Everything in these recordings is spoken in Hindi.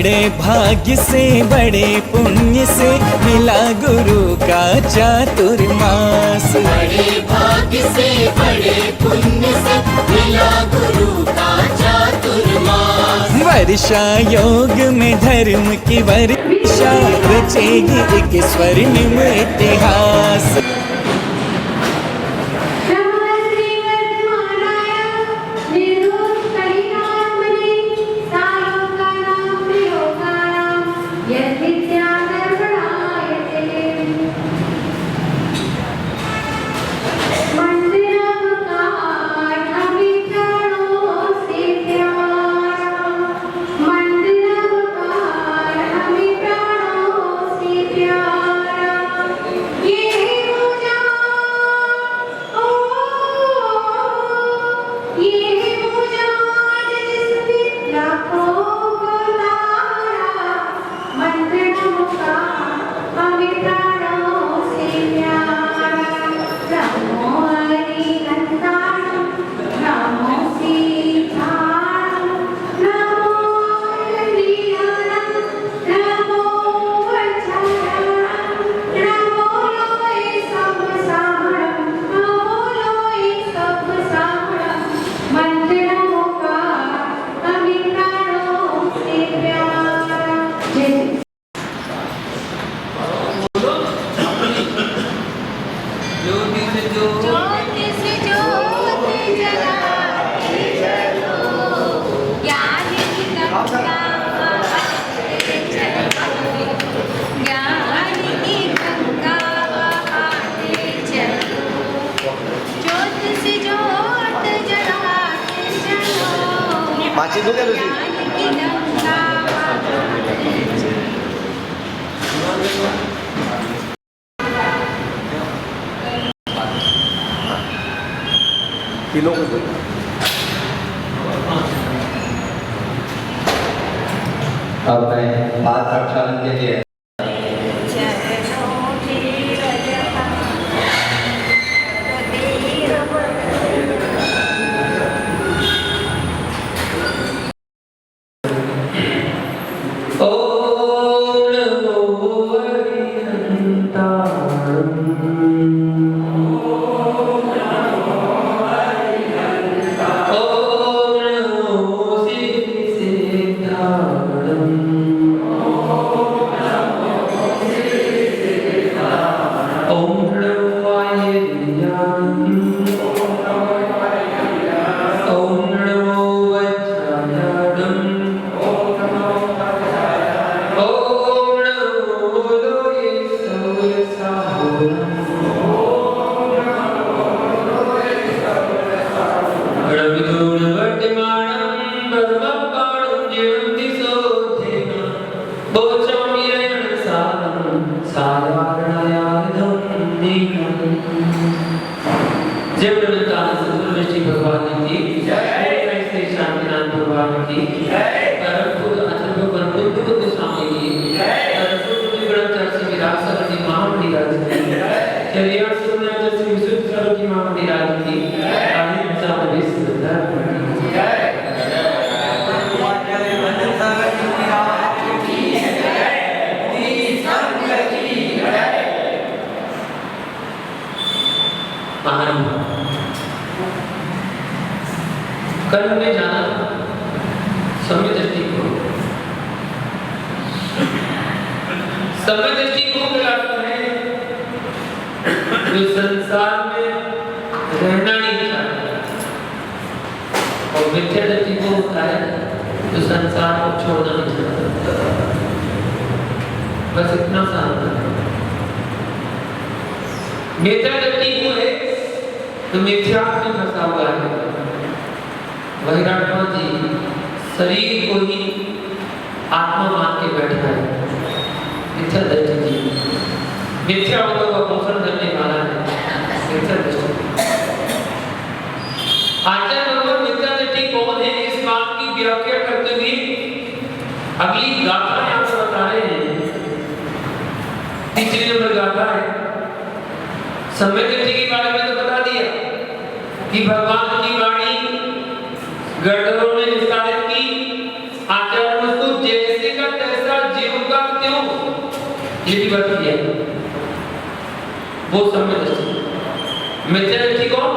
बड़े भाग्य से बड़े पुण्य से मिला गुरु का चातुर्मास। बड़े भाग्य से बड़े पुण्य से मिला गुरु का चातुर्मास। वर्षा योग में धर्म की वर्षा रचेगी एक स्वर्णिम इतिहास। अब मैं पाठ प्रक्षालन के लिए कल में जाना समय दृष्टि को कहलाता है जो संसार में रहना नहीं चाहता, और मिथ्या दृष्टि को होता है जो संसार को छोड़ना नहीं चाहता। बस इतना सा अंतर है। मिथ्या दृष्टि को है तो मिथ्या में फंसा हुआ है। वैराग्य जी शरीर को ही आत्मा मान के बैठा है। मिथ्या दृष्टि जी मिथ्यावादों का पोषण करने वाला है। मिथ्या दृष्टि आचार्य भगवान मिथ्या दृष्टि कौन है, इस बात की व्याख्या करते हुए अगली गाथा यहाँ पर बता रहे हैं। तीसरी नंबर गाथा है। सम्यक दृष्टि के बारे में तो बता दिया कि भगवान की वाणी गणधरों ने विस्तारित की। आचार्य उसको जैसे का उनका क्यों लिपि बदल दिया वो सम्य दृष्टि। मिथ्या दृष्टि कौन?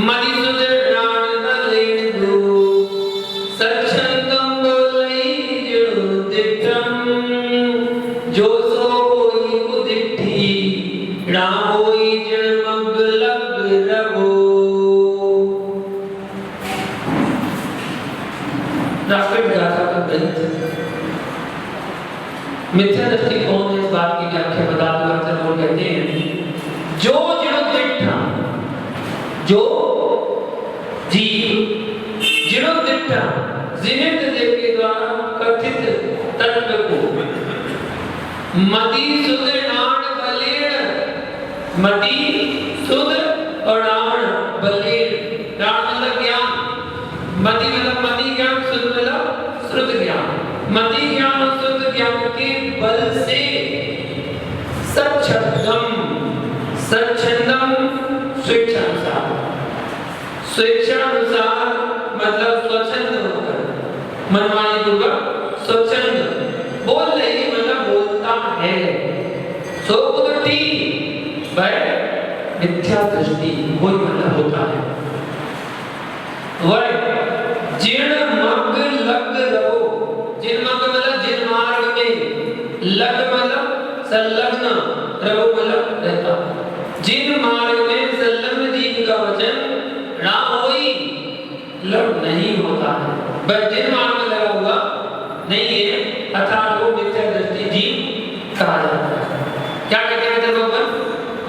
मदिसुदर राण लेन दो सच्छंदम बोलई जो दिठम जो सो होई कुदिठी राम होई जड़ मग लग रवो। राकेट गाथा का ग्रंथ मिथ्या दृष्टि कौन है, इस बात की व्याख्या बता दूं। अक्सर लोग कहते हैं जो जिणोदिठा, जो जीव जिणोदिठा जिनेन्द्र देव के द्वारा कथित तत्व को मति सुध नाण बलेण, मति सुध और नाण बलेण, नाण मतलब ज्ञान, मति मतलब मति ज्ञान, सुध मतलब श्रुत ज्ञान, मति ज्ञान और श्रुत ज्ञान के बल से सच्छंदम, सच्छंदम स्वेच्छानुसार, स्वेच्छानुसार मतलब स्वच्छंद होकर, मनमानी पूर्वक स्वच्छंद बोल रही मतलब बोलता है। सो कुदटी वह मिथ्या दृष्टि कोई मतलब होता है। वह जिन मग लग रहो, जिन मग मतलब जिन मार्ग में, लग मतलब संलग्न, रहो मतलब रहता, जिन मार्ग में संलग्न जीव का वचन ना होई लग नहीं होता है, बस जिन मार्ग में लगा हुआ नहीं है अर्थात वो मिथ्या दृष्टि जीव कहा जाता है। क्या कहते हैं भगवान?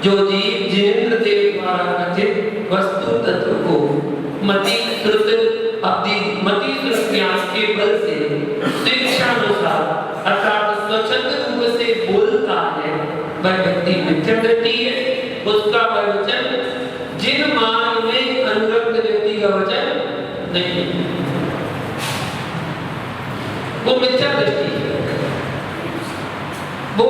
जो जीव जिनेन्द्र देव द्वारा कथित वस्तु तत्व को मति श्रुत अपनी मति श्रुत ज्ञान के बल से स्वेच्छानुसार अर्थात स्वच्छंद रूप से बोलता है वह व्यक्ति मिथ्या दृष्टि है। उसका वचन जिन मार्ग में अनुरक्त व्यक्ति का वचन नहीं, वो मिथ्या दृष्टि है। वो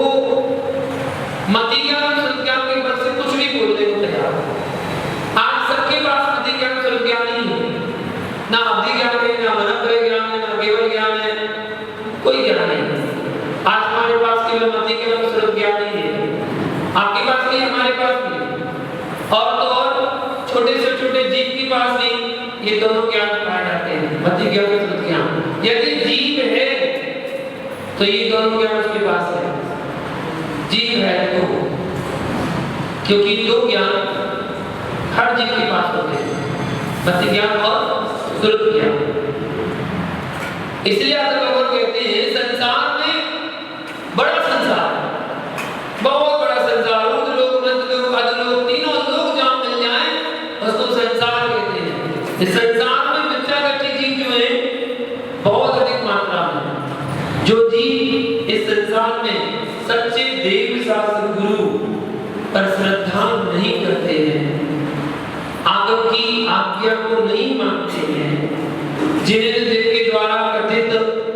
मति ज्ञान श्रुत ज्ञान के बल से कुछ भी बोलने को तैयार है। आज सबके पास मति ज्ञान श्रुत ज्ञान ही है, ना अवधि ज्ञान है, ना मनोग्रह ज्ञान है, ना केवल ज्ञान है, कोई ज्ञान नहीं। आज हमारे पास केवल मति ज्ञान श्रुत ज्ञान ही है, आपके पास नहीं, हमारे पास नहीं, और तो और छोटे से छोटे जीव के पास नहीं। ये दोनों ज्ञान पाए जाते हैं, मति ज्ञान और श्रुत ज्ञान। यदि जीव है तो ये दोनों ज्ञान उसके पास है, जीव है तो, क्योंकि दो ज्ञान हर जीव के पास होते हैं, मति ज्ञान और श्रुत ज्ञान। इसलिए आदि भगवान कहते हैं संसार में बड़ा संसार, बहुत बड़ा संसार, उद लोग, मध्य लोग, अध लोग, तीनों लोग जहां मिल जाएं उसको संसार कहते हैं। इस संसार में मिथ्या दृष्टि जीव जो है बहुत अधिक मात्रा में। जो जीव इस संसार में सच्चे देव शास्त्र गुरु पर श्रद्धा नहीं करते हैं, आगम की आज्ञा को नहीं मानते हैं, जिनेन्द्र देव के द्वारा कथित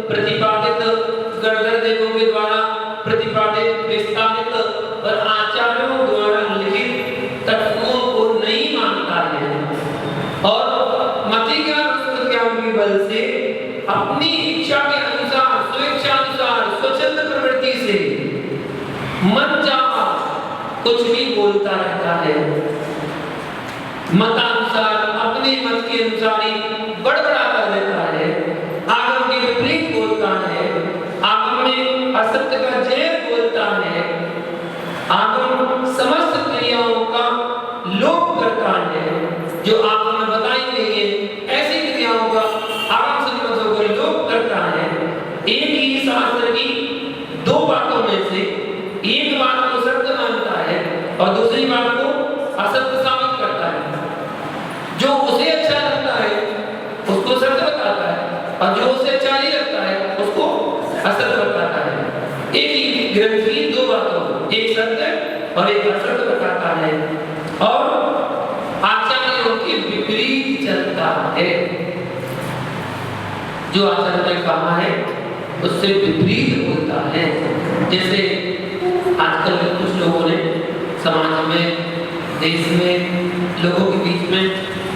प्रतिपादित, गणधर देवों के द्वारा प्रतिपादित, विस्तारित और आचार्यों द्वारा लिखित तत्वों को नहीं मानता है और मति ज्ञान श्रुत ज्ञान के बल से अपनी इच्छा के अनुसार, स्वेच्छानुसार, स्वच्छंद प्रवृत्ति से मन चाहा कुछ भी बोलता रहता है। मतानुसार, अपने मत के अनुसार ही बड़बड़ाता रहता है, आगम के विपरीत बोलता है, आगम में असत्य का जय बोलता है, आगम समस्त क्रियाओं का लोप करता है। जो आगम में बताई गई है ऐसी क्रियाओं का आगम सम्मत होकर लोप करता है। एक ही शास्त्र की दो बातों में से एक बात को सत्य मानता है और दूसरी बात को असत्य साबित करता है। जो उसे अच्छा लगता है उसको सत्य बताता है और जो उसे अच्छा नहीं लगता है उसको असत्य बताता है। एक ही ग्रंथी दो बातों, एक सत्य और एक असत्य बताता है और आचार्यों के विपरीत चलता है। जो आचार्य ने कहा है उससे विपरीत होता है। जैसे आजकल कुछ लोगों ने समाज में, देश में, लोगों के बीच में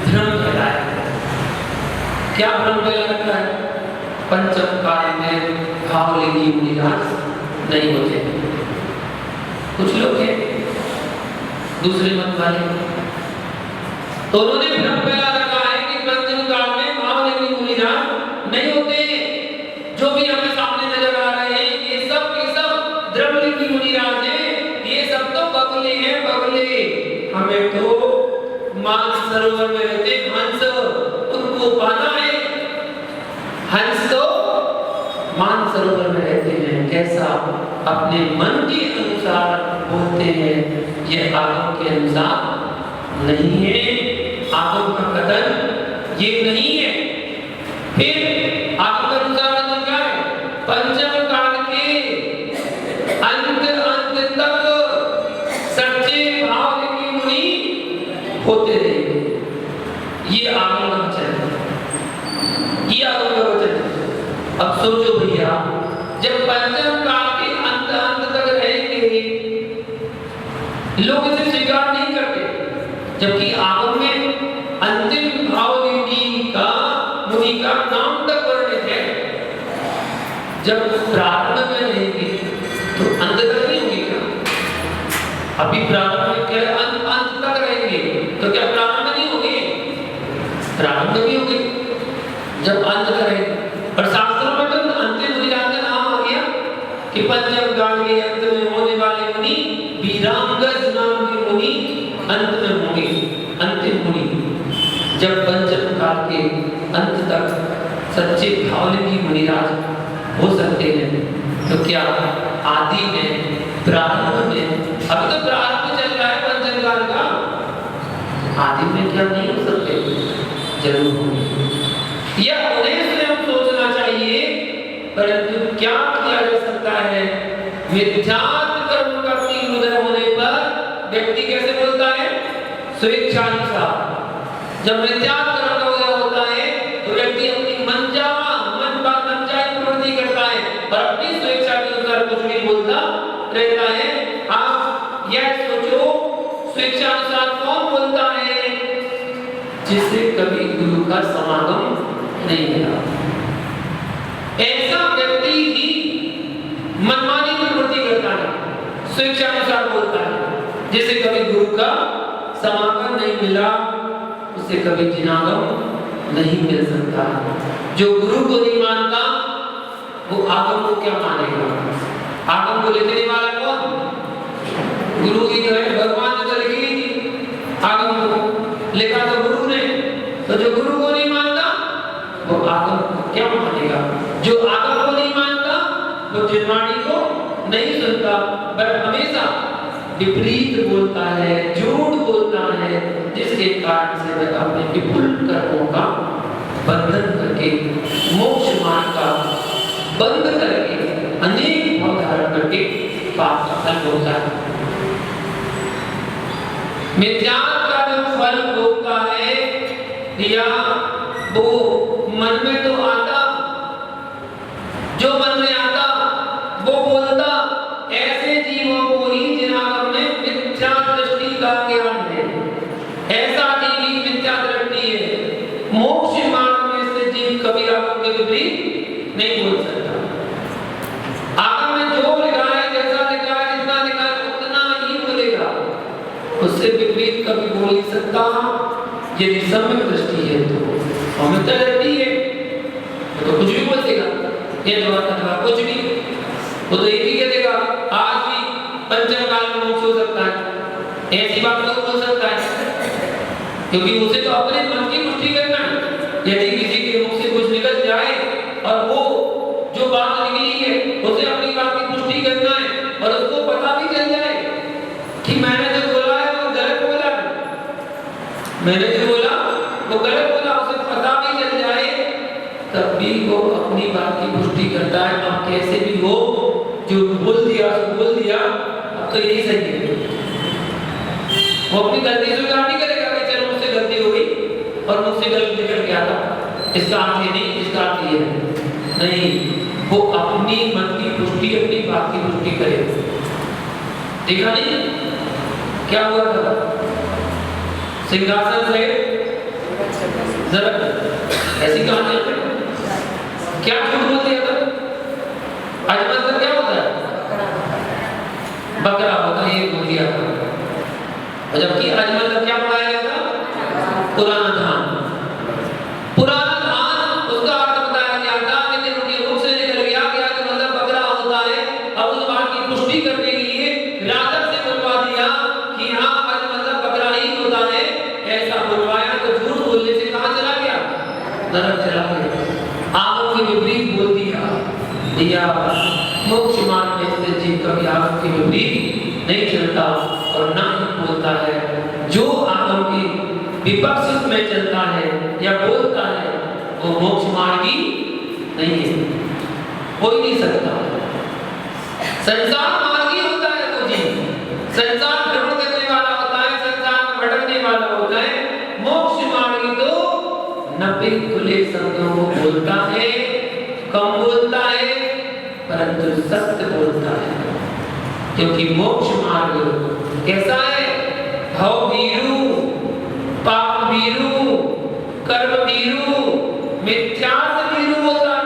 भ्रम फैलाया है। क्या भ्रम फैला रखा है? पंचम काल में भावलिंगी मुनिराज नहीं होते। कुछ लोग हैं दूसरे मत वाले, तो उन्होंने भ्रम फैला रखा है कि पंचम काल में भावलिंगी मुनिराज नहीं होते। जो भी हमें सामने नजर आ रहे हैं ये सब द्रवलिंगी मुनिराज हैं। ये सब तो बगले हैं, बगले। हमें तो मानसरोवर में रहते हंस, उनको पाना है। हंस तो मानसरोवर में रहते हैं, कैसा अपने मन के अनुसार बोलते हैं, ये आगम के अनुसार नहीं है। आगम का कथन ये नहीं है। फिर आगम का अनुसार कथन क्या है? पंचम काल के अंत तक सच्चे भावलिंगी मुनि होते रहे। ये आगम का वचन है, ये आगम का वचन है। अब सोचो भैया, जब पंचम काल के अंत तक रहेंगे, लोग इसे स्वीकार नहीं करते, जबकि आगम में अंतिम भावलिंगी का मुनि का नाम तक वर्णित है। जब प्रारंभ में रहेंगे तो अंत तक नहीं होगी क्या? अभी प्रारंभ में क्या अंत तक रहेंगे तो क्या प्रारंभ नहीं होगी? प्रारंभ भी होगी जब अंत तक रहेंगे। और शास्त्रों में तो अंतिम मुनिराज का नाम आ गया कि पंचम काल के अंत में होने वाले मुनि वीरांगस नाम के मुनि अंत में होंगे, अंतिम मुनि। जब पंचम काल के अंत तक सच्चे भावलिंगी मुनिराज हो सकते हैं, तो क्या आदि में, प्रारंभ में, अभी तो प्रारंभ चल रहा है पंचम काल का, आदि में क्या नहीं हो सकते? जरूर होंगे। यह उन्हें स्वयं सोचना चाहिए, परंतु क्या किया जा सकता है? मिथ्यात्व कर्म का तीव्र उदय होने पर व्यक्ति कैसे बोलता है? स्वेच्छानुसार। जब मिथ्यात्व कर्म का उदय होता है तो व्यक्ति अपनी मनचाही प्रवृत्ति करता है और अपनी स्वेच्छा के अनुसार कुछ भी बोलता रहता है। आप यह सोचो, स्वेच्छानुसार कौन बोलता है? जिसे कभी गुरु का समागम नहीं मिला। ऐसा व्यक्ति ही मनमानी प्रवृत्ति करता है, स्वेच्छानुसार बोलता है। जिसे कभी गुरु का समागम नहीं मिला, उसे कभी जिनागम नहीं मिल सकता। जो गुरु को नहीं मानता वो आगम को क्या मानेगा? आगम को लिखने वाला कौन? गुरु ही तो है। भगवान ने तो लिखी नहीं थी आगम को, लिखा तो गुरु ने। तो जो गुरु को नहीं मानता वो आगम को क्या मानेगा? जो आगम को नहीं मानता वो जिनवाणी को नहीं सुनता, पर हमेशा विपरीत बोलता है, झूठ बोलता है, जिसके कारण से वह अपने विपुल कर्मों का बंधन करके, मोक्ष मार्ग का बंद करके, अनेक भाव धारण करके पाप का फल भोगता है। मिथ्यात्व का जो फल भोगता है या वो मन में तो आता, जो मन में आता वो बोलता। ऐसे जीवों को ही जिनागम में मिथ्या दृष्टि का ज्ञान है। ऐसा जीव ही मिथ्या दृष्टि है। मोक्ष मार्ग में से जीव कभी आगम के विपरीत नहीं बोल सकता। आगम में जो लिखा है, जैसा लिखा है, जितना लिखा है उतना ही बोलेगा, उससे विपरीत कभी बोल नहीं सकता। यदि सम्यक दृष्टि है तो मिथ्या दृष्टि है तो कुछ भी बोल देगा। ये कुछ भी वो तो ये भी कह देगा आज भी पंचम काल में मोक्ष हो सकता है। ऐसी बात तो बोल सकता है, क्योंकि उसे तो अपने मन की पुष्टि करना है। यदि किसी के मुख से कुछ निकल जाए और वो जो बात निकली है उसे अपनी बात की पुष्टि करना है और उसको पता भी चल जाए कि मैंने जो बोला है वो गलत बोला है, मैंने जो बोला वो गलत बोला, उसे पता भी चल जाए, तब भी वो अपनी बात की पुष्टि करता है। अब कैसे भी हो, जो बोल दिया सो बोल दिया, अब तो यही सही है। वो अपनी गलती स्वीकार नहीं करेगा कि चलो मुझसे गलती हो गई और मुझसे गलत निकल गया था, इसका अर्थ ये नहीं, इसका अर्थ ये है नहीं। वो अपनी मन की पुष्टि, अपनी बात की पुष्टि करे। देखा नहीं क्या हुआ था? सिंहासन से जरा ऐसी कहानी क्या झूठ बोल दिया था? अजमल मतलब क्या होता है? बकरा होता है, ये बोल दिया था। और जबकि अजमल मतलब क्या पढ़ाया गया था? पुराना धान। पुराना धान उसका अर्थ बताया गया था, लेकिन उनके मुख से निकल गया कि मतलब बकरा होता है। अब उस बात की पुष्टि करने के लिए राजक से बुलवा दिया कि हाँ मतलब बकरा ही होता है। ऐसा बुलवाया तो झूठ बोलने से कहाँ चला गया? नरक चला गया। आगम के विपरीत बोल दिया या मोक्ष मार्ग में स्थित जीव कभी आगम के विपरीत नहीं चलता और ना ही बोलता है। जो आगम के विपक्ष में चलता है या बोलता है वो मोक्ष मार्गी नहीं है, हो ही नहीं सकता। संसार मार्गी होता है वो जीव, संसार भ्रमण करने वाला होता है, संसार में भटकने वाला होता है। मोक्ष मार्गी तो नब्बे खुले शब्दों को बोलता है, कम बोलता है परंतु सत्य बोलता है। क्योंकि मोक्ष मार्ग कैसा है? भव भीरु, पाप भीरु, कर्म भीरु, मिथ्यात्व भीरु होता है।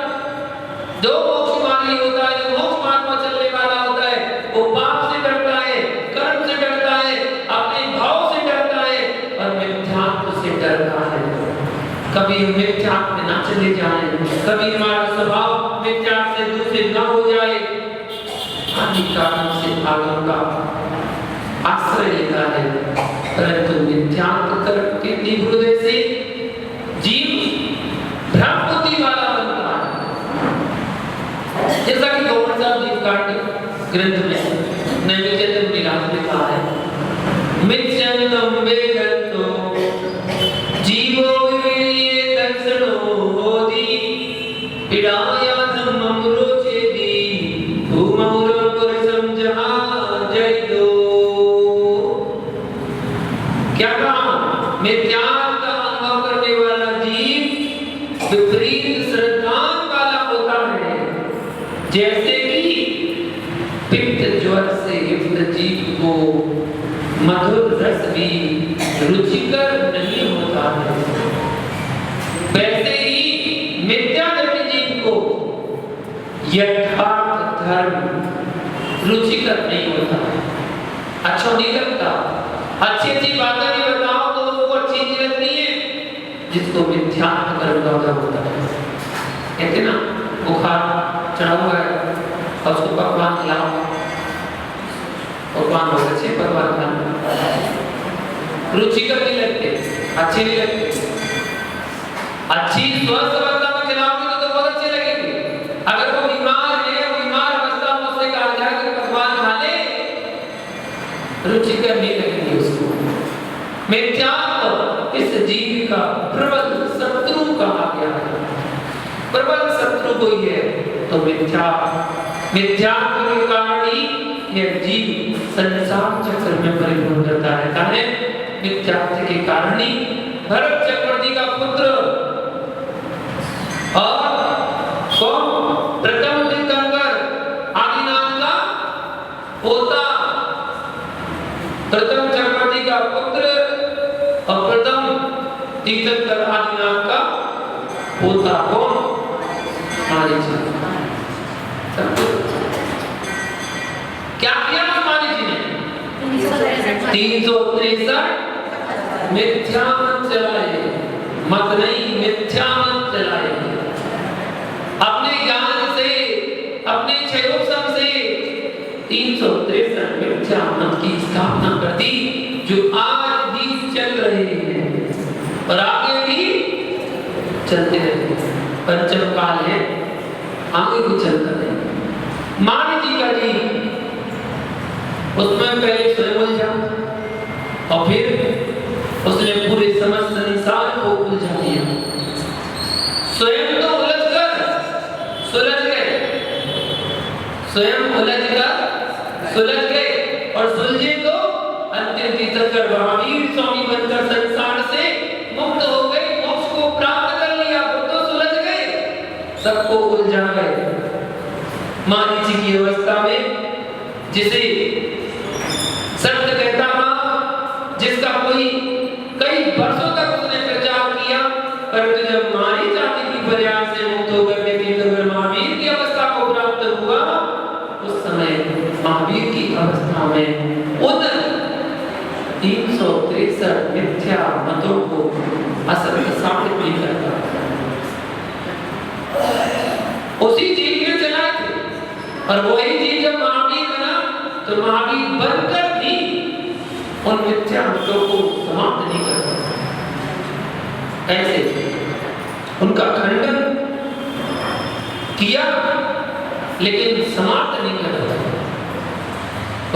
दो मोक्ष मार्गी होता है। जो मोक्ष मार्ग पर चलने वाला होता है वो पाप से डरता है, कर्म से डरता है, अपने भाव से डरता है और मिथ्यात्व से डरता है। कभी हम मिथ्यात्व में ना चले जाएं, कभी हमारा स्वभाव मिथ्यात्व से दूषित ना हो जाए। आदि कारण से आगम का आश्रय लेता है, परंतु मिथ्यात्व कर्म के हृदय से जीव भ्रम बुद्धि वाला बनता है। जैसा कि गोवर्धन साहब दीपकांड ग्रंथ में नैवेद्य विलास में कहा है, मिथ्यंतम वेदतो जीवो विवेये दर्शनो होति पीड़ाया धम्मं रोचेति भूमौरं पुरुषं जहाँ जयदो। क्या कहा? मिथ्यात्व का अनुभव करने वाला जीव विपरीत श्रद्धान वाला होता है। जैसे कि पित्त ज्वर से युक्त जीव को मधुर रस भी रुचिकर नहीं होता है, वैसे ही मिथ्या दृष्टि जीव को यथार्थ धर्म रुचिकर नहीं होता है, अच्छा नहीं लगता। अच्छी अच्छी बातें भी बताओ तो उसको अच्छी नहीं लगती है, जिसको मिथ्यात्व कर्म का उदय होता है। कहते ना बुखार चढ़ा हुआ है और उसको पकवान खिलाओ, पकवान बहुत अच्छे पकवान खाना रुचिकर नहीं लगते, अच्छे नहीं लगते। अच्छी स्वस्थ अवस्था में खिलाओगे तो बहुत अच्छे लगेंगे। अगर वो बीमार है, बीमार अवस्था में उससे कहा जाए कि पकवान खा ले, रुचिकर नहीं लगेंगे उसको। मिथ्यात्व इस जीव का प्रबल शत्रु कहा गया है। प्रबल शत्रु कोई है तो मिथ्यात्व के कारण ही यह जीव संसार चक्र में परिपूर्ण रहता रहता है। मिथ्यात्व के कारण ही भरत चक्रवर्ती का पुत्र और कौन प्रथम तीर्थंकर आदिनाथ का पोता, प्रथम चक्रवर्ती का पुत्र और प्रथम तीर्थंकर आदिनाथ का पोता कौन? मारीची। क्या किया मारीची ने? 363 मिथ्या मत चलाए, मत नहीं मिथ्या मत चलाए। अपने ज्ञान से, अपने क्षयोपम से 363 मिथ्या मत की स्थापना कर दी, जो आज भी चल रहे हैं और आगे भी चलते रहेंगे। पंचम काल है, आगे भी चलता रहेगा। मारीची का जी उसमें पहले स्वयं उलझा और फिर उसने पूरे समस्त संसार को उलझा दिया। स्वयं तो उलझकर सुलझ गए, स्वयं उलझकर सुलझ गए और सुलझे तो अंतिम तीर्थंकर महावीर स्वामी बनकर संसार से मुक्त हो गए, मोक्ष को प्राप्त कर लिया। वो तो सुलझ गए, सबको उलझा गए। मारीची की अवस्था में जिसे सत्य कहता था, जिसका कोई कई वर्षों तक उसने प्रचार किया, परंतु जब मारी जाति की फरियाद से मुक्त होकर के तीर्थंकर उस समय महावीर की अवस्था में उन 363 मिथ्या मतों को असत्य साबित नहीं करता, उसी जीव में चलाए थे। और वही जीव जब महावीर बना तो महावीर बनकर भी उन मिथ्या मतों को समाप्त नहीं कर सकता। ऐसे उनका खंडन किया लेकिन समाप्त नहीं कर सकता।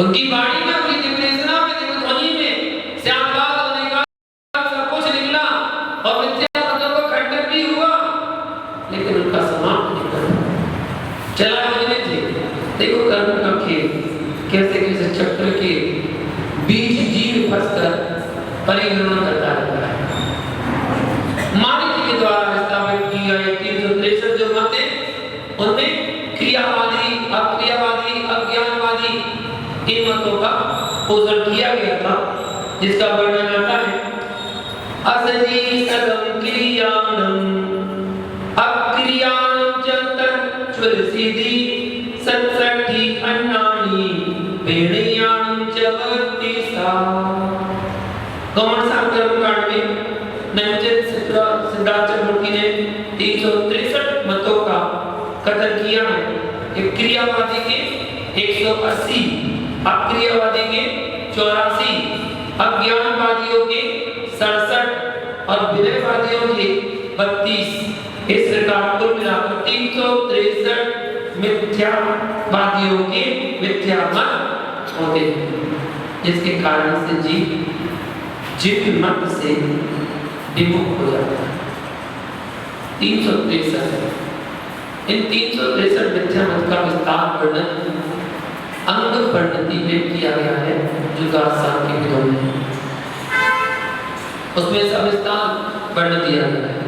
उनकी वाणी में, उनकी दिव्यदेशना में, दिव्य ध्वनि में श्यामलाल होने का सब कुछ निकला और मिथ्या मतों का खंडन भी हुआ, लेकिन उनका समाप्त नहीं कर सकता। चला बजने थे। देखो कर्म का खेल, कैसे कैसे चक्र के बीच जीव फंसकर परिभ्रमण करता रहता है। मानिक के द्वारा स्थापित की गई 363 जो मत है, उनमें क्रियावादी, अक्रियावादी, अज्ञानवादी इन मतों का पोषण किया गया था, जिसका वर्णन आता है असजी सदम क्रियाणम अक्रियाणम च तच्चुरसिद्धि सत्सठी अन्नानि वेणयाणम च वर्ति सा। कौन सा कर्मकांड में नंजन सिद्धार्थ मूर्ति ने 363 मतों का कथन किया है। एक क्रियावादी के 180, अक्रियावादी के 84, अज्ञानवादियों के 67 और विनयवादियों के 32। इस प्रकार कुल मिलाकर 363 मिथ्यावादियों के मिथ्या मत होते हैं, जिसके कारण से जीव जिन मत से विमुख हो जाता है। 363 इन 363 मिथ्या मत का विस्तार वर्णन अंग वर्णति में किया गया है, जो दार्शनिक के विधों में उसमें सविस्तार वर्णन दिया गया है।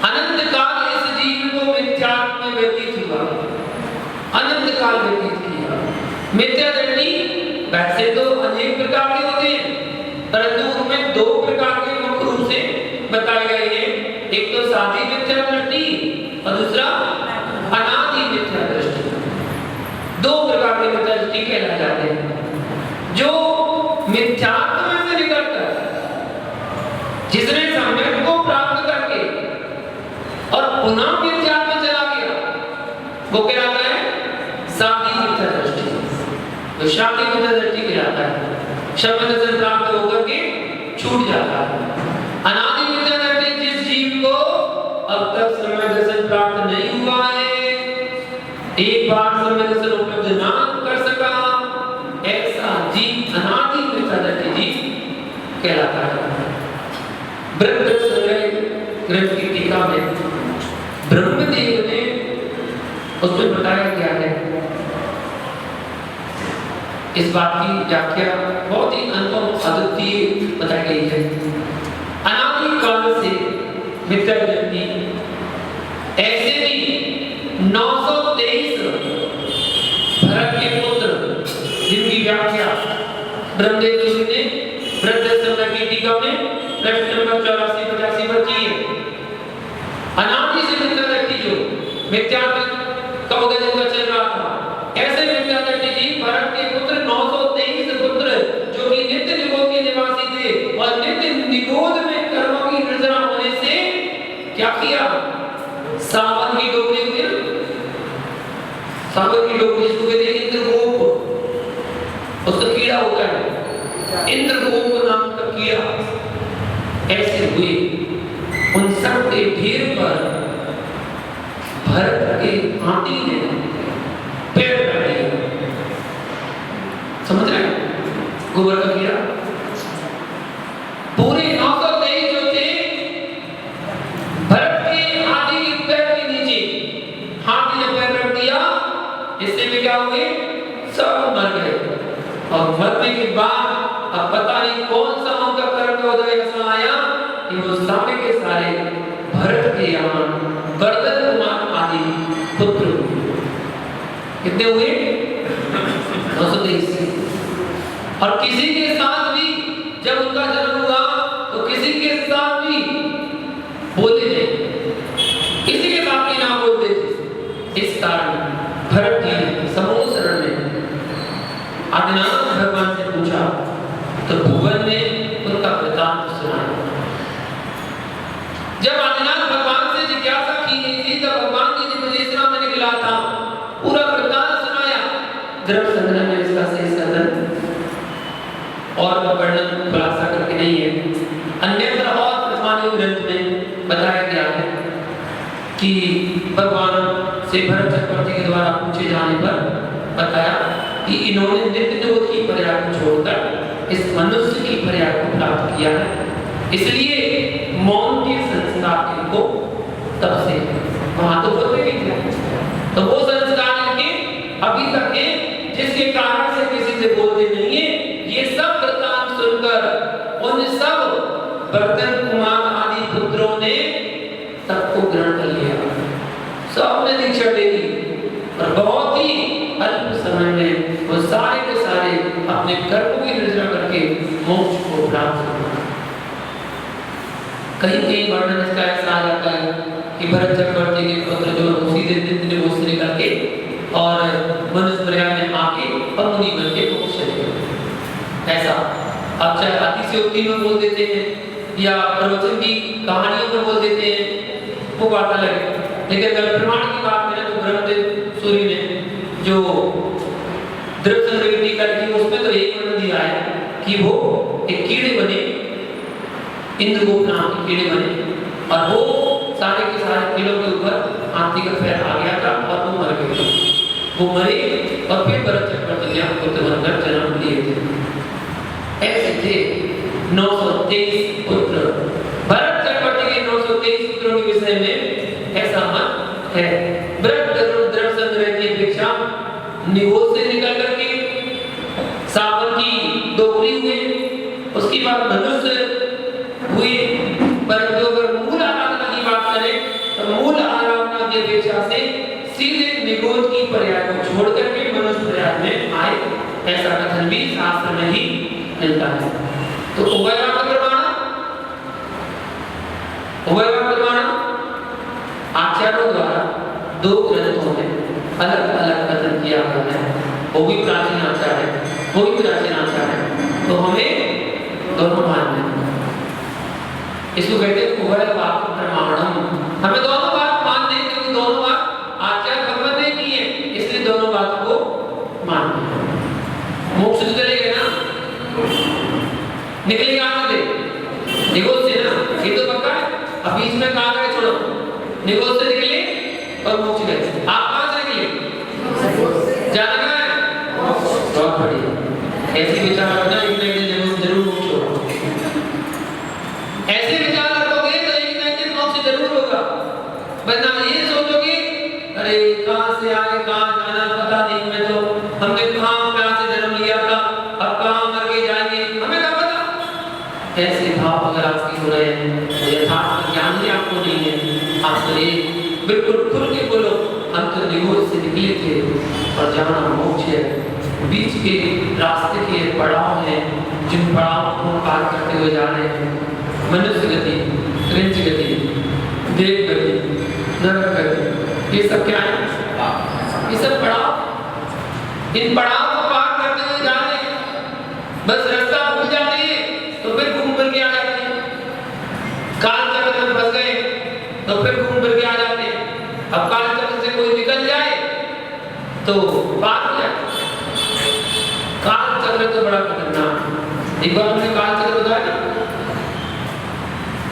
अनंत काल इस जीव को मिथ्यात्व में व्यतीत हुआ, अनंत काल व्यतीत किया। मिथ्या दृष्टि वैसे तो अनेक प्रकार के होते हैं, परंतु उनमें दो प्रकार के मुख्य रूप से बताए गए हैं। एक तो साधी मिथ्या दृष्टि और दूसरा अनादि मिथ्या दृष्टि। दो प्रकार की मिथ्या दृष्टि कहलाए जाते हैं। जो मिथ्यात्व में से निकलकर जिसने सम्यक को प्राप्त करके और पुनः मिथ्यात्व में चला गया, वो कहलाता है साधी मिथ्या दृष्टि। तो साधी मिथ्या दृष्टि कहलाता है शब्द दर्शन प्राप्त होकर के छूट जाता है। अनादि मिथ्या दृष्टि जिस जीव को अब तक समय दर्शन प्राप्त नहीं हुआ है, एक बार समय दर्शन उपलब्ध ना कर सका, ऐसा जीव अनादि मिथ्या दृष्टि जीव कहलाता है। ब्रह्म संग्रह ग्रंथ की टीका में ब्रह्मदेव ने उसमें बताया गया है, इस बात की व्याख्या बहुत ही अनुभव अद्वितीय बताई गई है। अनादि काल से मिथ्या दृष्टि ऐसे भी 923 भरत के पुत्र, जिनकी व्याख्या ब्रह्मदेव ऋषि ने ब्रह्म संग्रह की टीका में प्रश्न नंबर 84-85 पर की है। अनादि से मिथ्या दृष्टि जो मिथ्या का उदय चल रहा था, ऐसे मिथ्या दृष्टि जी भरत के पुत्र 923 पुत्र जो कि नित्य निगोध के निवासी थे और नित्य निगोध में कर्मों की निर्जरा होने से क्या किया, सावन की डोकरी होती है, सावन की डोकरी जिसको कहते हैं इंद्रगोप, उसका कीड़ा होता है इंद्रगोप नाम का कीड़ा, ऐसे हुए उन सब के ढेर पर भरत के हाथी ने पैर रख दिया। समझ रहे हैं? गोबर का कीड़ा पूरे 923 जो थे भरत के हाथी के पैर के नीचे, हाथी ने पैर रख दिया, इससे भी क्या हुए, सब मर गए। और मरने के बाद अब पता नहीं कौन सा उनका कर्म का उदय ऐसा आया कि वो सारे के सारे भरत के यहाँ वर्धन कुमार आदि पुत्र हुए। कितने हुए? 923। और किसी के साथ भी जब उनका जन्म हुआ तो किसी के साथ भी बोले नहीं, किसी के साथ भी ना बोलते थे। इस कारण भरत जी ने समूह शरण में आदिनाथ भगवान से पूछा तो भुवन ने उनका वृतांत सुनाया। जब आदिनाथ भगवान से जिज्ञासा की गई थी तब भगवान की दिव्यदेशना में निकला था, पूरा वृतांत सुनाया। द्रव संग्रह में इसका शेष कथन और वर्णन खुलासा करके नहीं है, अन्यत्र और पुराने ग्रंथ में बताया गया है कि भगवान से भरत चक्रवर्ती के द्वारा पूछे जाने पर बताया कि इन्होंने नित्य निरोध की पर्याय को छोड़कर इस मनुष्य की पर्याय को प्राप्त किया है, इसलिए मौन के संस्कार इनको तब से वहां तो बोलते भी थे, तो वो संस्कार इनके अभी तक है, जिसके कारण से किसी से बोलते नहीं है। ये सब वृत्तांत सुनकर उन सब बर्तन कुमार आदि पुत्रों ने सबको ग्रहण कर लिया, सबने दीक्षा ले ली और बहुत ही अल्प समय में वो सारे के सारे अपने कर्म की निर्जरा करके मोक्ष को प्राप्त हुए। कहीं कहीं वर्णन इसका ऐसा आ जाता है कि भरत चक्रवर्ती के पुत्र जो उसी दिन नित्य से निकल के और मनुष्य प्रयाग में आके और मुनि बन के मोक्ष चले गए। ऐसा अब चाहे अतिशयोक्ति में बोल देते हैं या प्रवचन की कहानियों में बोल देते हैं, वो बात अलग है, लेकिन अगर प्रमाण की बात करें तो ब्रह्मदेव सूरी ने जो द्रव संग्रह टीका लिखी उसमें तो एक वर्णन दिया है कि वो एक कीड़े बने, इंद्रगुप्त नाम के कीड़े बने और वो सारे के सारे कीड़ों के ऊपर हाथी का पैर आ गया था और वो मर गए। वो मरे और फिर भरत चक्रवर्ती ने पुत्र बनकर जन्म लिए थे। ऐसे थे 923 पुत्र। भरत चक्रवर्ती के 923 पुत्रों के विषय में ऐसा मत है। द्रव संग्रह की अपेक्षा निगोद से निकल करके सावन की डोगरी हुए, उसके बाद मनुष्य हुए, परंतु अगर मूल आराधना की बात करें तो मूल आराधना की अपेक्षा से सीधे निगोद की पर्याय को छोड़ करके मनुष्य पर्याय में आए, ऐसा कथन भी शास्त्र में ही मिलता है। तो उभयवाद प्रमाण आचार्यों द्वारा दो ग्रंथों में अलग अलग कथन किया गया है, वो भी प्राचीन आचार है, वो भी प्राचीन आचार है, तो हमें दोनों मानना है। इसको कहते हैं उभयवाद प्रमाणम। हमें दोनों बात मानने हैं क्योंकि दोनों बात आचार्य भगवान ने की है, इसलिए दोनों बातों को मानना है। मोक्ष तो चलेगा ना, निकलेगा आगे निगोद से ना, ये तो पक्का है। अब बीच में कहाँ गए छोड़ो, निगोद से निकले और मोक्ष गए। आप कहाँ से निकले, जाना कहाँ है, बहुत बढ़िया। ऐसे विचार रखना, एक ना एक दिन जरूर मोक्ष होगा। ऐसे विचार रखोगे तो एक ना एक दिन मोक्ष जरूर होगा, वरना ये सोचोगे अरे कहाँ से आए, कहाँ जाना पता नहीं, मैं तो हमने कहाँ से जन्म लिया था, अब कहाँ मर के जाएंगे, हमें क्या पता। ऐसे भाव अगर आपकी हो रहे हैं, यथार्थ ज्ञान ही आपको नहीं है, आप तो ये बिल्कुल खुल के बोलो हम तो निगोद से निकले थे और जाना मोक्ष है। बीच के रास्ते के पड़ाव हैं, जिन पड़ाव को पार करते हुए जा रहे हैं, मनुष्य गति, क्रिंच गति, देव गति, नरक गति, ये सब क्या है, ये सब पड़ाव। इन पड़ाव को पार करते हुए जा रहे हैं, बस रास्ता भूल जाते हैं तो फिर घूम फिर के आ जाते हैं। काल चक्र में फंस गए तो फिर घूम फिर के आ जाते हैं। अब काल चक्र से कोई निकल जाए तो पार हो जाए। काल चक्र तो बड़ा खतरनाक है। एक बार हमने काल चक्र बताया ना,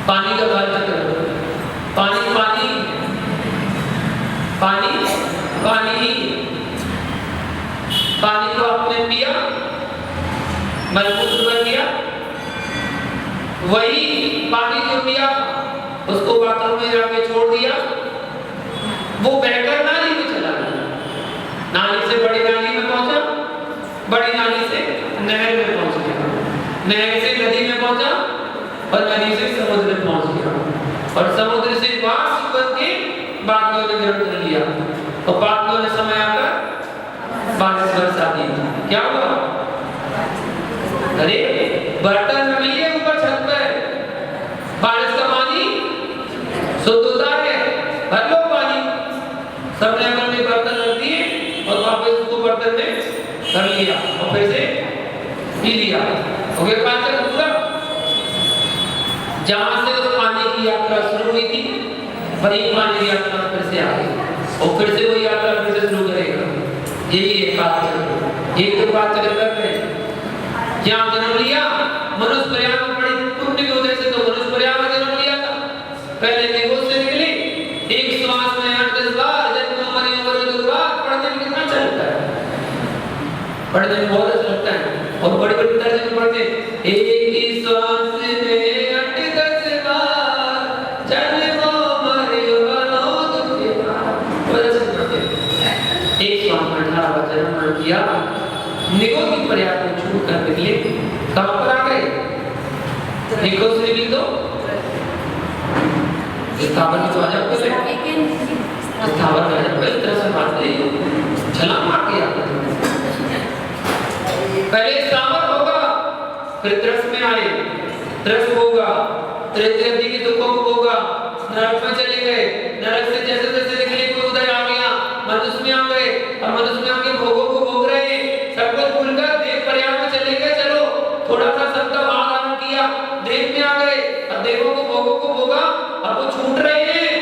पानी का काल चक्र, पानी पानी पानी पानी पानी को आपने पिया, मलमूत्र बन गया, वही पानी जो पिया उसको बाथरूम में जाके छोड़ दिया, वो बहकर नाली में चला गया। नाली से बड़ी नाली में पहुंचा, बड़ी नाली से नहर में पहुंच गया, नहर से नदी में पहुंचा और नदी से समुद्र में पहुंच गया और समुद्र से वास बन के बादलों ने ग्रहण कर लिया और बादलों ने समय आकर बारिश बरसा दी। क्या हुआ, अरे बर्तन रख लिए ऊपर छत पर, बारिश का पानी शुद्ध होता है, भर लो पानी, सबने अपने बर्तन रख दिए बर्तन में कर लिया और फिर से पी लिया, हो गया पांच चक्र पूरा। जहां से उस पानी की यात्रा शुरू हुई थी वही पानी की यात्रा फिर से आ गई और फिर से वही यात्रा फिर से शुरू करेगा। यही है पांच चक्र। एक तो पांच चक्र कर रहे हैं, यहाँ जन्म लिया मनुष्य परिवार में, बड़ी पुण्य की वजह से तो मनुष्य परिवार में जन्म लिया था। पहले निगोद से निकले, एक श्वास में 8-10 बार जन्म मरे मरे दो बार, पढ़ने में कितना अच्छा लगता है, पढ़ने में बहुत अच्छा लगता है। और बड़ी बड़ी तर्ज में पढ़ते एक ही श्वास में 8-10 बार जन्म मरे मरे दो बार, बहुत अच्छा लगता है। एक श्वास में 18 बार जन्म किया, निगोद की प्रयास में छूट कर निकले, कहां पर आ गए? निगोद से निकले तो स्थावर में तो आ जाओ, स्थावर में आ जाओ, पहले तरह से बात नहीं, छलांग मार के आते पहले स्थावर होगा, फिर त्रस में आए, त्रस होगा, त्रिदेवी के दुखों को होगा, नरक में चले गए, नरक से जैसे जैसे निकले कोई उधर आ गया, मनुष्य में आ गए, और मनुष्य में आके भोगों को भोग रहे हैं, सब कुछ भूलकर देव प्रयाग में चले गए। चलो थोड़ा सा सबका भाग धारण किया, देव में आ गए, अब देवों को भोगों को भोगा, अब वो छूट रहे हैं,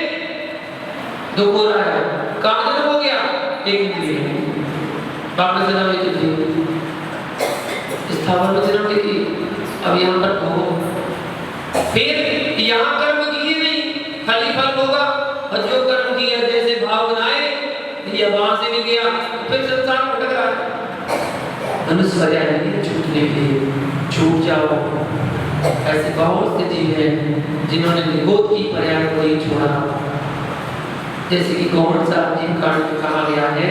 दुख हो रहा है। कहां जन्म हो गया? एक इंद्रिय बाप ने जन्म लेके दी, स्थावर में जन्म लेके, अब यहाँ पर भोग, फिर यहाँ कर्म किए नहीं, खाली फल होगा, और जो कर्म किया जैसे भाव बनाए, ये वहां से नहीं गया, फिर संसार भटक रहा है। मनुष्य पर्याय छूटने के लिए छूट जाओ। ऐसे बहुत से जीव हैं जिन्होंने निगोद की पर्याय को ही छोड़ा, जैसे कि गौड़ साहब जी कांड में कहा गया है,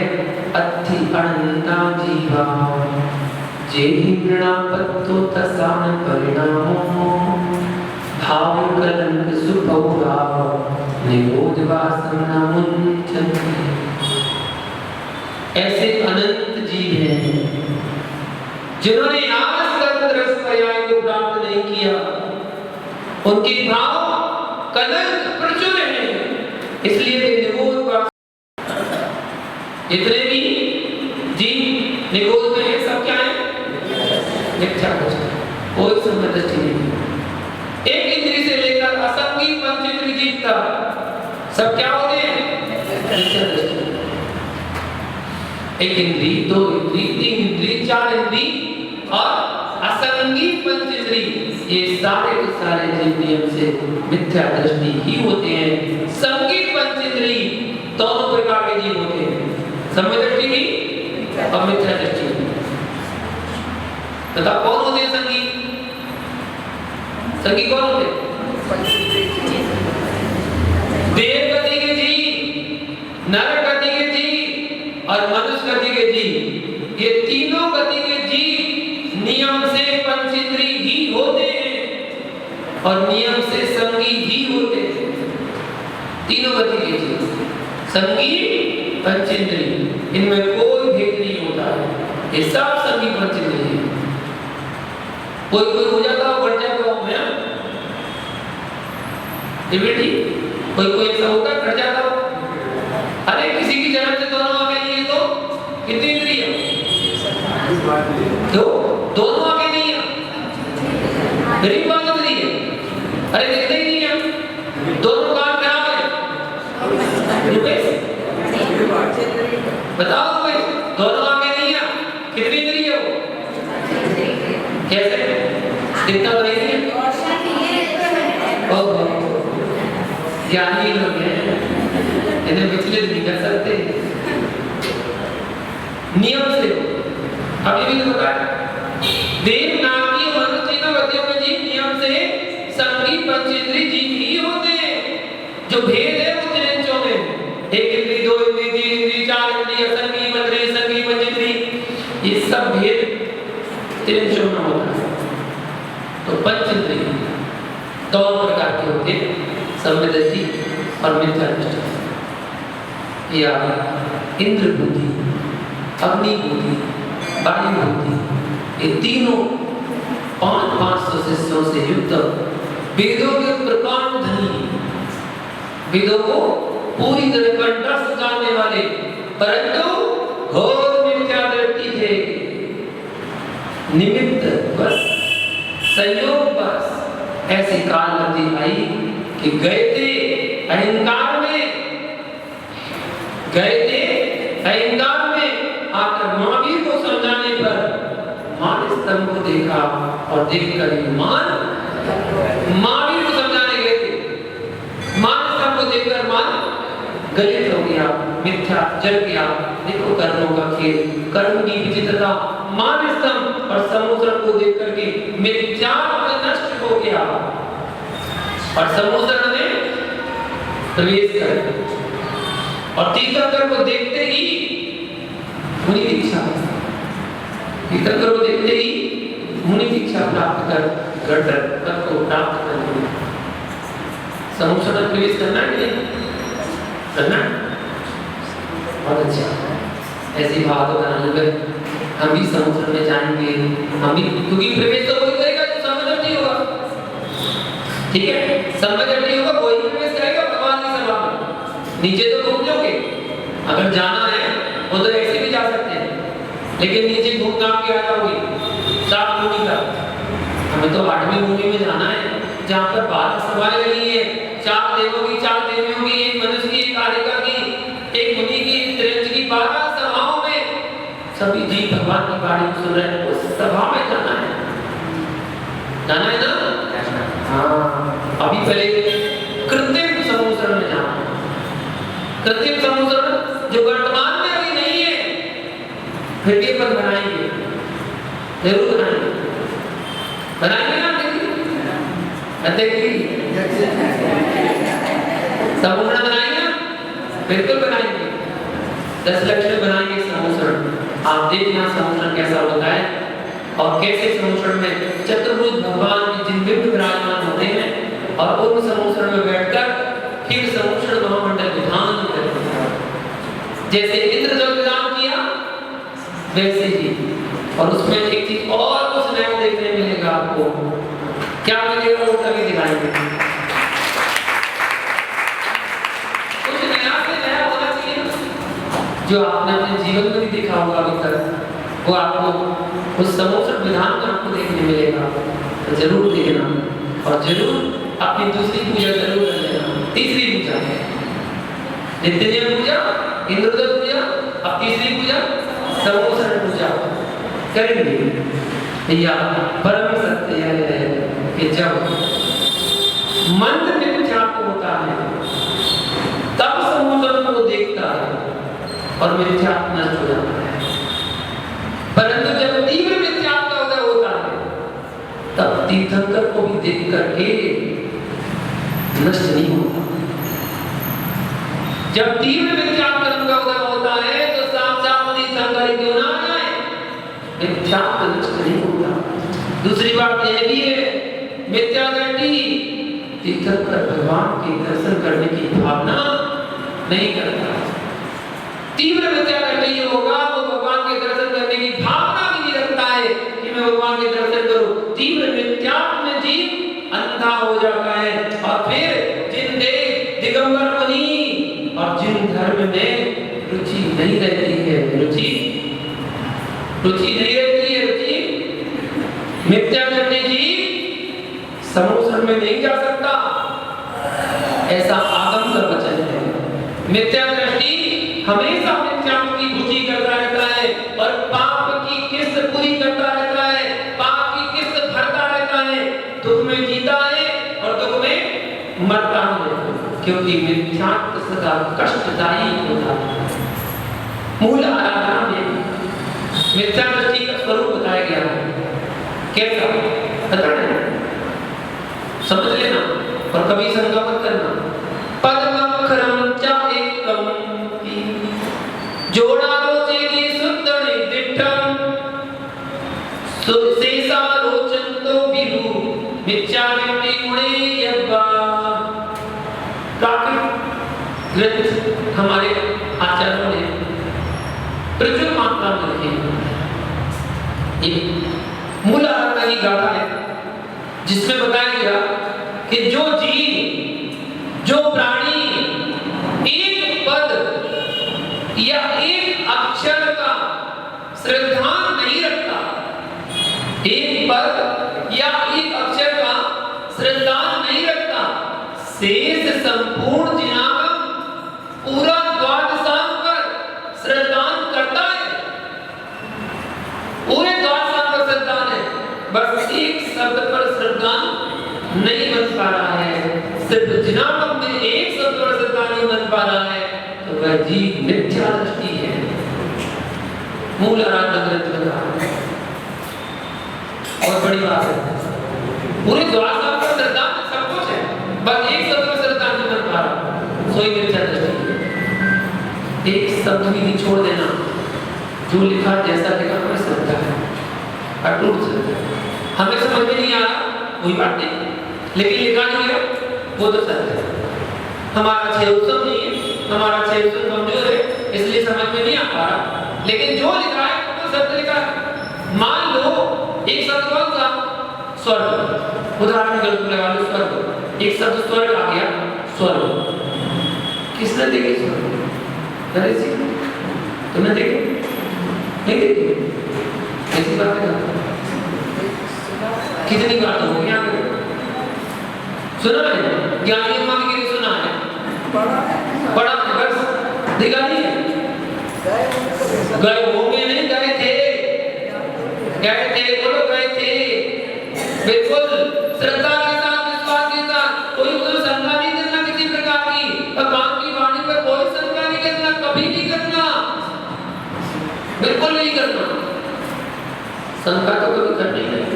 अति अनंता जीवा जेहि मृणापत्तो तसान परिणामो भाव कलंक सुभौभाव निगोद वासम न मुञ्चन्ति। ऐसे अनंत जीव हैं जिन्होंने आज तक रस पर्याय को प्राप्त नहीं किया, उनके भाव कलंक प्रचुर हैं, इसलिए वे निगोद वास, इतने भी जीव निगोद में है, सब क्या है? मिथ्या दृष्टि, कोई सम्यक दृष्टि नहीं। एक इंद्रिय से लेकर असंगी पंचेंद्रिय जीव तक सब क्या होते हैं? मिथ्या दृष्टि। एक इंद्रिय, दो इंद्रिय, तीन इंद्रिय, चार इंद्रिय और असंगी पंचेंद्रिय, ये सारे के सारे जीव नियम से मिथ्या दृष्टि ही होते हैं। संगी पंचेंद्रिय दोनों प्रकार के जीव होते हैं, सम्यक दृष्टि भी और मिथ्या दृष्टि भी। तथा कौन होते हैं संगी? संगी कौन होते हैं? देव गति के जीव, नर गति के जीव और मनुष्य गति के जीव, ये तीनों गति के जीव नियम से पंचेंद्रिय ही होते हैं और नियम से संगी ही होते हैं। तीनों गति के जीव संगी पंचेंद्रिय, इनमें कोई भेद नहीं होता है, ये सब संगी पंचेंद्रिय है। कोई कोई हो जाता हो, बढ़ जाता हो, बेटी कोई कोई ऐसा होता है, घट जाता हो। अरे किसी की जन्म से दोनों आंखें नहीं है तो कितनी इंद्रिय है? क्यों दोनों आंखें नहीं है? गरीब बात नहीं है। अरे दिखते ही नहीं है, दोनों कान खराब है, बताओ भाई, दोनों आंखें नहीं है, कितनी इंद्रिय है? कैसे दिखता तो नहीं है? ज्ञानी लोग हैं, इन्हें विचलित नहीं कर सकते, नियम से। अभी भी तो बताया, देव नामी मनुष्य तीनों गतियों में जीव नियम से संगी पंचेंद्रिय जीव ही होते हैं। जो भेद है वो त्रिंचों में, एक इंद्रिय, दो इंद्रिय, तीन इंद्रिय, चार इंद्रिय, संगी मंद्रिय, संगी पंचेंद्रिय, ये सब भेद त्रिंचों में होता है। तो पंचेंद्रिय दोनों प्रकार के होते हैं, सम्यक दृष्टि और मिथ्या दृष्टि। या इंद्र बुद्धि, अग्नि बुद्धि, वायु बुद्धि, ये तीनों 500 शिष्यों से युक्त वेदों के प्रकांड धनी, वेदों को पूरी तरह कंठस्थ जानने वाले, परंतु घोर मिथ्या दृष्टि निमित्त बस संयोग बस ऐसी कालगति आई कि गए थे अहंकार में, गए थे अहंकार में, आकर महावीर को समझाने पर मान स्तंभ को देखा और देखकर ही महावीर को समझाने गए थे, मान स्तंभ को देखकर मान गलित हो गया, मिथ्या जल गया। देखो कर्मों का खेल, कर्म की विचित्रता, मान स्तंभ और समुद्र को देख करके मिथ्या नष्ट हो गया और समुद्र में प्रवेश कर और तीर्थंकर को देखते ही मुनि दीक्षा, तीर्थंकर को देखते ही मुनि दीक्षा प्राप्त कर गढ़ पद को प्राप्त कर समुद्र में प्रवेश करना है नहीं करना। बहुत अच्छा, ऐसी बात बनाने पर हम भी समुद्र में जाएंगे, हम भी, क्योंकि प्रवेश तो वही करेगा जो समझती होगा, ठीक है, समझती होगा वही प्रवेश करेगा भगवान की सभा में। नीचे तो घूम जाओगे, अगर जाना है वो तो ऐसे भी जा सकते हैं, लेकिन नीचे घूम घाम के आ जाओगे सात भूमि का। हमें तो 8वीं भूमि में जाना है जहाँ पर 12 सभाएं लगी है, 4 देवों की, 4 देवियों की, एक मनुष्य की, एक कालिका की, एक मुनि की, त्रिंज की, 12 सभाओं में सभी जीव भगवान की वाणी सुन रहे हैं। उस सभा में जाना है ना? हाँ, अभी पहले कृत्रिम समुद्र में जाना है, कृत्रिम समुद्र जो वर्तमान में अभी नहीं है, फिर भी अपन बनाएंगे, जरूर बनाएंगे, बनाएंगे ना? देखिए समुद्र बनाएंगे, बिल्कुल बनाएंगे, 10 लाख में बनाएंगे समुद्र। आप देखना समुद्र कैसा होता है और कैसे समुद्र में चतुर्भुज भगवान के जिन बिंब विराजमान होते हैं और उन समुद्र में बैठकर फिर समुद्र महामंडल विधान करते हैं। जैसे इंद्र जब विधान किया वैसे ही, और उसमें एक चीज और कुछ नया देखने मिलेगा आपको, क्या मिलेगा वो कभी दिखाएंगे। कुछ नया से नया होना चाहिए जो आपने अपने जीवन में भी देखा होगा अभी तक, वो आपको उस समुद्र विधान में आपको देखने मिलेगा। तो जरूर देखना और जरूर अपनी दूसरी पूजा जरूर कर लेना। तीसरी पूजा नित्य पूजा, इंद्रदेव पूजा, अब तीसरी पूजा समुद्र पूजा करेंगे। या परम सत्य यह है कि जब मन मिथ्यात्व होता है तब समुद्र को देखता है और मिथ्यात्व नष्ट हो जाता है, परंतु जब तीव्र मिथ्यात्व का उदय होता है तब तीर्थंकर को भी देख करके नष्ट नहीं होता। जब तीव्र मिथ्यात्व का उदय होता है तो साक्षात तीर्थंकर क्यों ना आ जाए, मिथ्यात्व नष्ट नहीं होता। दूसरी बात यह भी है, मिथ्या दृष्टि तीर्थंकर भगवान के दर्शन करने की भावना नहीं करता। तीव्र मिथ्या दृष्टि होगा वो भगवान के दर्शन करने की भावना भी नहीं रखता है कि मैं भगवान के दर्शन करूं। तीव्र मिथ्यात्व में जीव अंधा हो जाता है और फिर जिन देव दिगंबर मुनि और जिन धर्म में रुचि नहीं रहती है, रुचि नहीं रहती है, रुचि मिथ्या दृष्टि जीव समुद्र में नहीं जा सकता, ऐसा आगम का वचन है। मिथ्या दृष्टि हमेशा मिथ्यात्व की बुद्धि करता रहता है और पाप की किस्त पूरी करता रहता है, पाप की किस्त भरता रहता है, दुख में जीता है और दुख में मरता है, क्योंकि मिथ्यात्व सदा कष्टदायी होता है। मूल आराधना में मिथ्या दृष्टि का स्वरूप बताया गया है। कैसा पता है, समझ लेना और कभी शंका मत करना। पद्मखरम च एकम जोड़ा रोचेति सुंदरी दिठम सुशेषा रोचंतो बिरु मिथ्यादृष्टि गुणे यब्बा। प्राकृत ग्रंथ हमारे आचार्यों ने प्रचुर मात्रा में लिखे हैं। मूल आराधना की गाथा है जिसमें बताया गया कि जो जीव, जो प्राणी एक पद या एक अक्षर का श्रद्धा नहीं रखता, एक पद या एक अक्षर का श्रद्धान नहीं रखता, शेष संपूर्ण जिनागम पूरा द्वादशांग पर श्रद्धान करता है, पूरे द्वादशांग पर श्रद्धान है, बस एक शब्द पर श्रद्धान नहीं बन पा रहा है, सिर्फ जिनागम में एक शब्द पर श्रद्धान नहीं बन पा रहा है, तो वह जीव मिथ्या दृष्टि है। मूल आराधना ग्रंथ में कहा है। और बड़ी बात है, पूरे द्वादशांग पर श्रद्धान सब कुछ है, बस एक शब्द पर श्रद्धान नहीं बन पा रहा, सोई मिथ्या दृष्टि है। एक शब्द भी नहीं छोड़ देना, जो लिखा जैसा लिखा हमें श्रद्धा है, अटूट श्रद्धा है। हमें समझ में नहीं आ रहा कोई बात नहीं, लेकिन लिखा जो है वो तो सत्य है। हमारा छह उत्सव नहीं है, हमारा छह उत्सव कमजोर है, इसलिए समझ में नहीं आ पा रहा, लेकिन जो लिखा है वो सत्य लिखा है। मान लो एक शब्द कौन सा, स्वर्ग, उदाहरण के लिए लगा लो स्वर्ग, एक शब्द स्वर्ग आ गया, स्वर्ग किसने देखे स्वर्ग? नरेश जी तुमने देखे? नहीं देखे? ऐसी बात है, कितनी बात हो गया, सुना है ज्ञानी अम्मा की गिरी सुना है, पढ़ा है, बस देखा नहीं है, गए होंगे नहीं, गए थे, बोलो गए थे, बिल्कुल श्रद्धा के साथ, विश्वास के साथ, कोई उधर शंका नहीं करना किसी प्रकार की, भगवान की वाणी पर कोई शंका नहीं करना, कभी नहीं करना, बिल्कुल नहीं करना, शंका तो कभी करनी नहीं।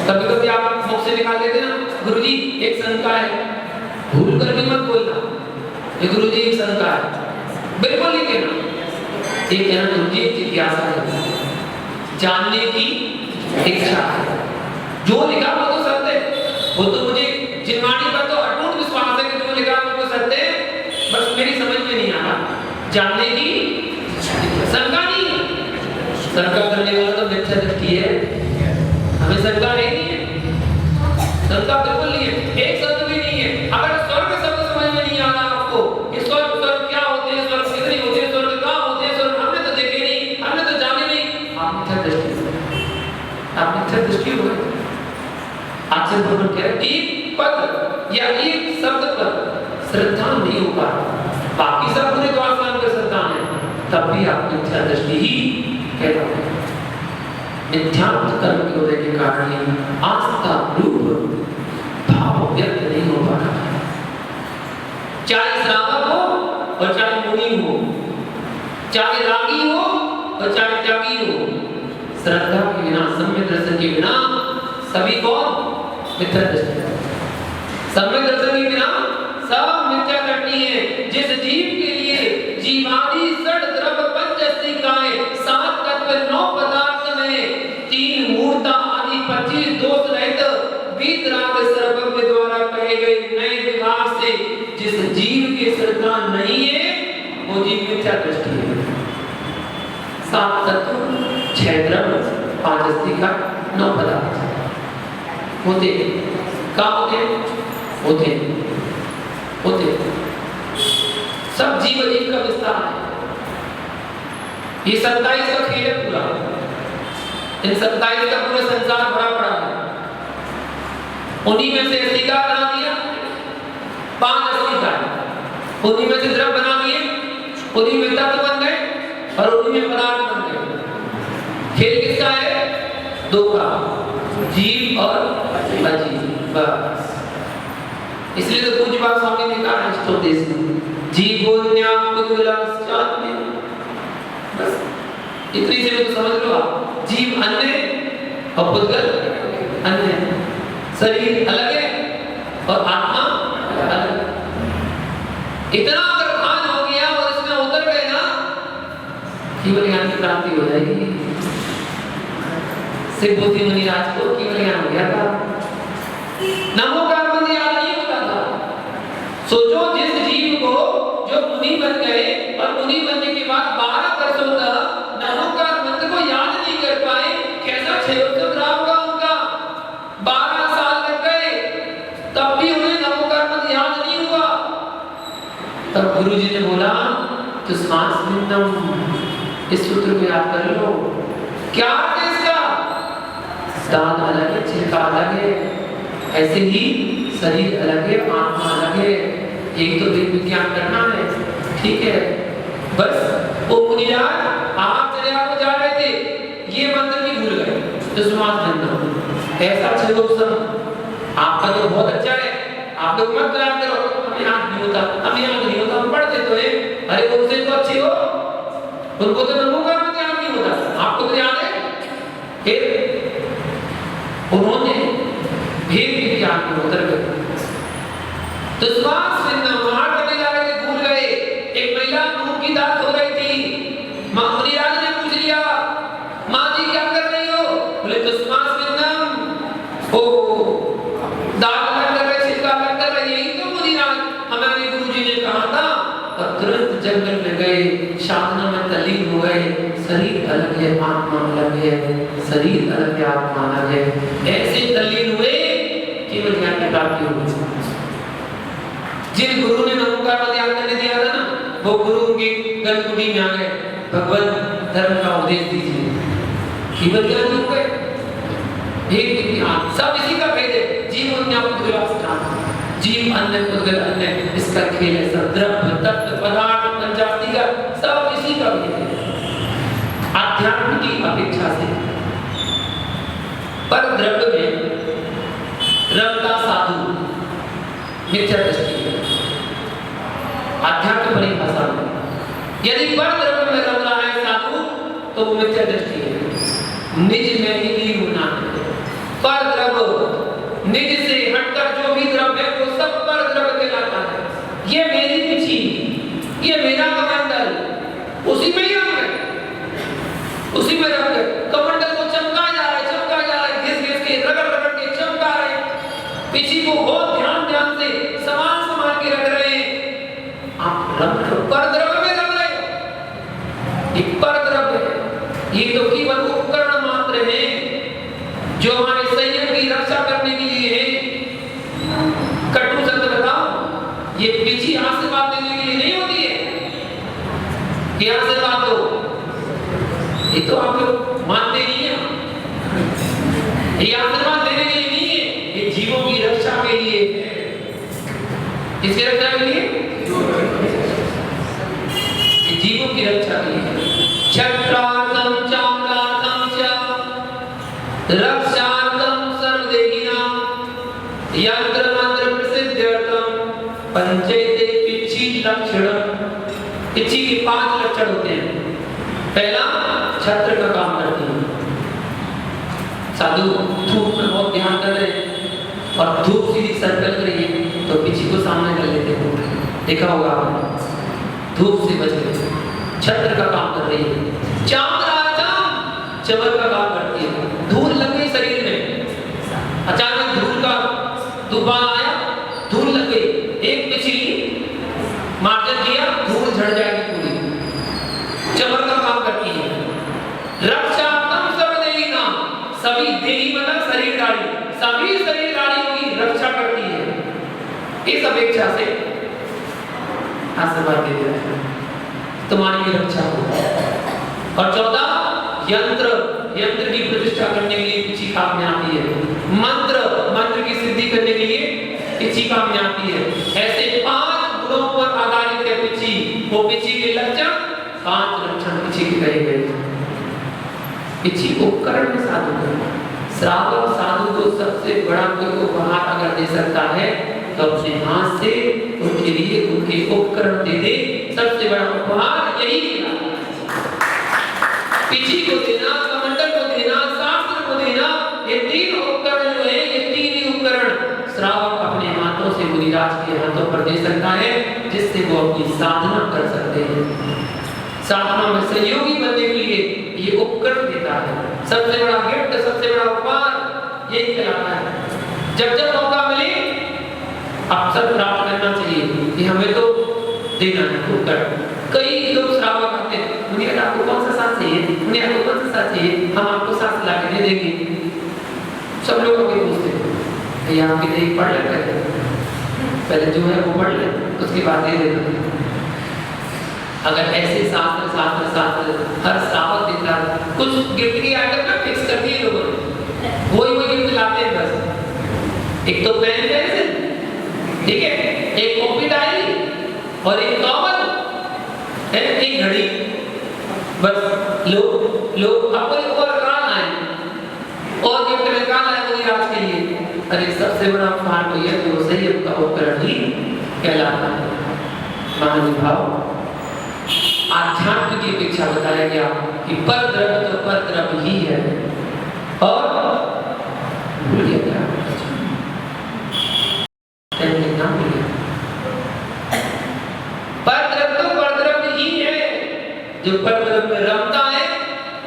कभी कभी आप मुख से निकाल देते ना, गुरुजी एक शंका है, भूल कर भी मत बोलना, ये गुरुजी एक शंका है, बिल्कुल नहीं कहना, ये कहना गुरुजी एक जिज्ञासा है, जानने की इच्छा है, जो लिखा वो तो सत्य है, वो तो मुझे जिनवाणी पर तो अटूट विश्वास है कि जो लिखा वो तो सत्य है, बस मेरी समझ में नहीं आ रहा, जानने की शंका नहीं है, शंका करने वाला तो मिथ्या दृष्टि है, हमें शंका नहीं है, शंका बिल्कुल नहीं है, एक शब्द भी नहीं है। अगर स्वर्ग शब्द समझ में नहीं आ रहा आपको, ये स्वर्ग स्वर्ग क्या होते हैं, स्वर्ग कितने होते हैं, स्वर्ग कहाँ होते हैं, स्वर्ग हमने तो देखे नहीं, हमने तो जाने नहीं, आप मिथ्या दृष्टि हो गए। आचार्य भगवान कह रहे एक पद या एक शब्द पर श्रद्धा नहीं हो पा रहा, बाकी सब पूरे द्वादशांग पर श्रद्धा है, तब भी आप मिथ्या दृष्टि ही कह रहे हैं। मिथ्यात्व कर्म के होने के कारण ही आस्था रूप भाव व्यक्त नहीं हो पा रहा है, चाहे श्रावक हो और चाहे मुनि हो, चाहे रागी हो और चाहे त्यागी हो, श्रद्धा के बिना, सम्यक दर्शन के बिना सभी कौन मिथ्या दृष्टि है, सम्यक दर्शन के बिना सब मिथ्या दृष्टि है। जिस जीव के लिए जीवादि षड द्रव्य पंचस्तिकाए, सात तत्व नौ पदार्थ में तीन मूर्ता आदि 25 दोष रहित वीतराग सर्वज्ञ द्वारा कहे गए नए विभाग से जिस जीव की श्रद्धा नहीं है वो जीव मिथ्या दृष्टि है। सात तत्व, 6 द्रव्य, 5 अस्तिका, 9 पदार्थ होते क्या होते सब जीव जीव का विस्तार है। ये 27 का खेल है पूरा, इन 27 का पूरा संसार भरा पड़ा है, उन्हीं में से अस्तिका बना दिया, 5 अस्तिका, उन्हीं में से द्रव्य बना दिए, उन्हीं में तत्व बन गए और उन्हीं में पदार्थ बन गए। खेल किसका है? 2 का, जीव और अजीव, बस। इसलिए तो पूज्य बाबा स्वामी ने कहा अष्टोपदेश में, जीवोन्या पुद्गलाश्चात्म्य, बस इतनी से तो समझ लो आप, जीव अन्य और पुद्गल अन्य, शरीर अलग है और आत्मा अलग। इतना अगर भान हो गया और इसमें उतर गए ना, केवल ज्ञान की प्राप्ति हो जाएगी। सिद्ध बुद्धि मुनि राज को केवल ज्ञान हो गया था, नमोकार मंत्र याद नहीं होता था। सोचो जिस जीव को जो मुनि बन गए और मुनि बनने के बाद 12 वर्षों तक नमोकार मंत्र को याद नहीं कर पाए, कैसा क्षेत्र रहा होगा उनका। 12 साल लग गए तब भी उन्हें नमोकार मंत्र याद नहीं हुआ। तब गुरुजी ने बोला तो इस सूत्र को याद कर लो। क्या अर्थ है इसका? दान अलग है, छिलका अलग है, ऐसे ही शरीर अलग है, आत्मा अलग है। एक तो वेद विज्ञान करना है, ठीक है। बस वो मुनिराज आप चले आपको जा रहे थे, ये मंत्र भी भूल गए। तस्मात् जन्म ऐसा छयोत्सव आपका तो बहुत अच्छा है, आप लोग मत करा करो, हमें याद नहीं होता, हमें याद नहीं होता, हम पढ़ते तो है। अरे वो उससे तो अच्छे हो, उनको तो नमो का मत याद नहीं होता, आपको तो याद है। फिर उन्होंने भेद विज्ञान में उतर गए। तो श्वास लेना वहां करने जा रहे थे, भूल गए। एक महिला मुंह की दांत हो रही थी, मुनिराज ने पूछ लिया, माँ जी क्या कर रही हो? बोले तो श्वास लेना ओ दांत अलग कर रहे, छिलका अलग कर रहे, यही तो मुनिराज हमारे गुरुजी ने कहा था। और तुरंत जंगल में गए, साधना में तल्लीन हो गए। शरीर अलग है, आत्मा अलग है, शरीर अलग है, आत्मा अलग है। ऐसे तल्लीन हुए केवल ज्ञान की प्राप्ति हो गई। जिन गुरु ने नमोकार का ध्यान करने दिया था ना, वो गुरु उनकी गर्भगुड़ी में आ गए, भगवत धर्म का उपदेश दीजिए। केवल ज्ञान हो गए, भेद विज्ञान सब इसी का भेद है। जीव जीव अन्य उद्गल अन्य, इसका खेल है। सब द्रव्य तत्व पदार्थ पंचाती का सब इसी का भेद है। आध्यात्म की अपेक्षा से पर द्रव्य में रमता साधु मिथ्या दृष्टि है। आध्यात्म परिभाषा में यदि पर द्रव्य में रम रहा है साधु तो वो मिथ्या दृष्टि है। निज में ही लीन होना है। पर द्रव्य निज से हटकर जो भी द्रव्य है वो सब पर द्रव्य कहलाता है। ये मेरी पिछी, ये मेरा कमंडल, उसी में ही रंग है, उसी में रंग है। कमंडल को चमका जा रहा है, चमका जा रहा है, घिस घिस के रगड़ रगड़ के चमका रहे हैं। पिछी को बहुत ध्यान ध्यान से समान समान के रख रहे हैं। आप पर द्रव्य में रंग रहे हो, ये पर द्रव्य है। ये तो केवल उपकरण मात्र है जो हमारे संयम की रक्षा करने के लिए है। कटु शब्द बताओ, ये पिछी आशीर्वाद देने के लिए नहीं होती है कि आशीर्वाद दो, ये तो आप लोग मानते नहीं है। ये आशीर्वाद देने के लिए नहीं है, ये जीवों की रक्षा के लिए है। किसकी रक्षा के लिए? ये जीवों की रक्षा के लिए। क्षत्रार्थम चामरार्थम च रक्षार्थम सर्वदेहिनां यंत्र मंत्र प्रसिद्ध्यर्थम पंचेते पिछी लक्षणम। पिछी के 5 लक्षण होते हैं। पहला, छत्र का काम करती है। साधु धूप में बहुत ध्यान कर रहे हैं और धूप सीधी सर्कल कर रही है तो पिछी को सामने कर लेते हैं, देखा होगा आपने। धूप से बच गए। छत्र का काम कर रही है। चामरार्थम चमर का काम करती है। धूल लग गई शरीर में, अचानक धूल का तूफान आया, धूल लग गई, एक पिछली मार्जन किया, धूल झड़ जाएगी पूरी। चमर का काम करती है। रक्षार्थम सर्वदेहिनां, सभी देही मतलब शरीरधारी, सभी शरीरधारियों की रक्षा करती है। इस अपेक्षा से आशीर्वाद दे दिया है, तुम्हारी भी रक्षा हो। और 14, यंत्र, यंत्र की प्रतिष्ठा करने के लिए पिछी काम में आती है। मंत्र, मंत्र की सिद्धि करने के लिए पिछी काम में आती है। ऐसे 5 गुणों पर आधारित है पिछी। वो पिछी के लक्षण, 5 लक्षण पिछी के कहे गए। पिछी उपकरण में साधु को, श्रावक साधु को सबसे बड़ा कोई उपहार अगर दे सकता है तो अपने हाथ से उनके लिए उनके उपकरण दे दे। सबसे बड़ा उपहार यही मिला। पिछी को देना, कमंडल को देना, शास्त्र को देना, ये 3 उपकरण जो है, ये 3 ही उपकरण श्रावक अपने हाथों से मुनिराज के हाथों पर दे सकता है, जिससे वो अपनी साधना कर सकते हैं। साधना में सहयोगी बनने के लिए ये उपकरण देता है। सबसे बड़ा गिफ्ट, सबसे बड़ा उपहार यही कहलाता है। जब जब मौका मिले अवसर प्राप्त करना चाहिए कि हमें तो देना है उपकरण। कई लोग श्रावक आते हैं, उन्हें आपको कौन सा साथ चाहिए, उन्हें आपको कौन सा साथ चाहिए, हम आपको साथ ला के दे देंगे। सब लोग अभी पूछते हैं भैया आपकी नहीं पढ़ लेते हैं, पहले जो है वो पढ़ ले, उसके बाद दे देना। अगर ऐसे शास्त्र शास्त्र शास्त्र हर श्रावक देता, कुछ गिफ्ट की आइटम ना फिक्स कर दिए लोगों ने, वही गिफ्ट लाते हैं बस। एक तो पेन पेंसिल, ठीक है, एक कॉपी डायरी और एक टॉवल, एक घड़ी, बस लो आपको एक और निकालना है और गिफ्ट निकालना है मुझे आज के लिए। अरे सबसे बड़ा उपहार तो यह जो सही आपका उपकरण ही कहलाता है। महानुभाव, आध्यात्म की अपेक्षा बताया गया कि पर द्रव्य तो पर द्रव्य ही है और भूल गया क्या नाम भूल गया। पर द्रव्य तो पर द्रव्य ही है, जो पर द्रव्य में रमता है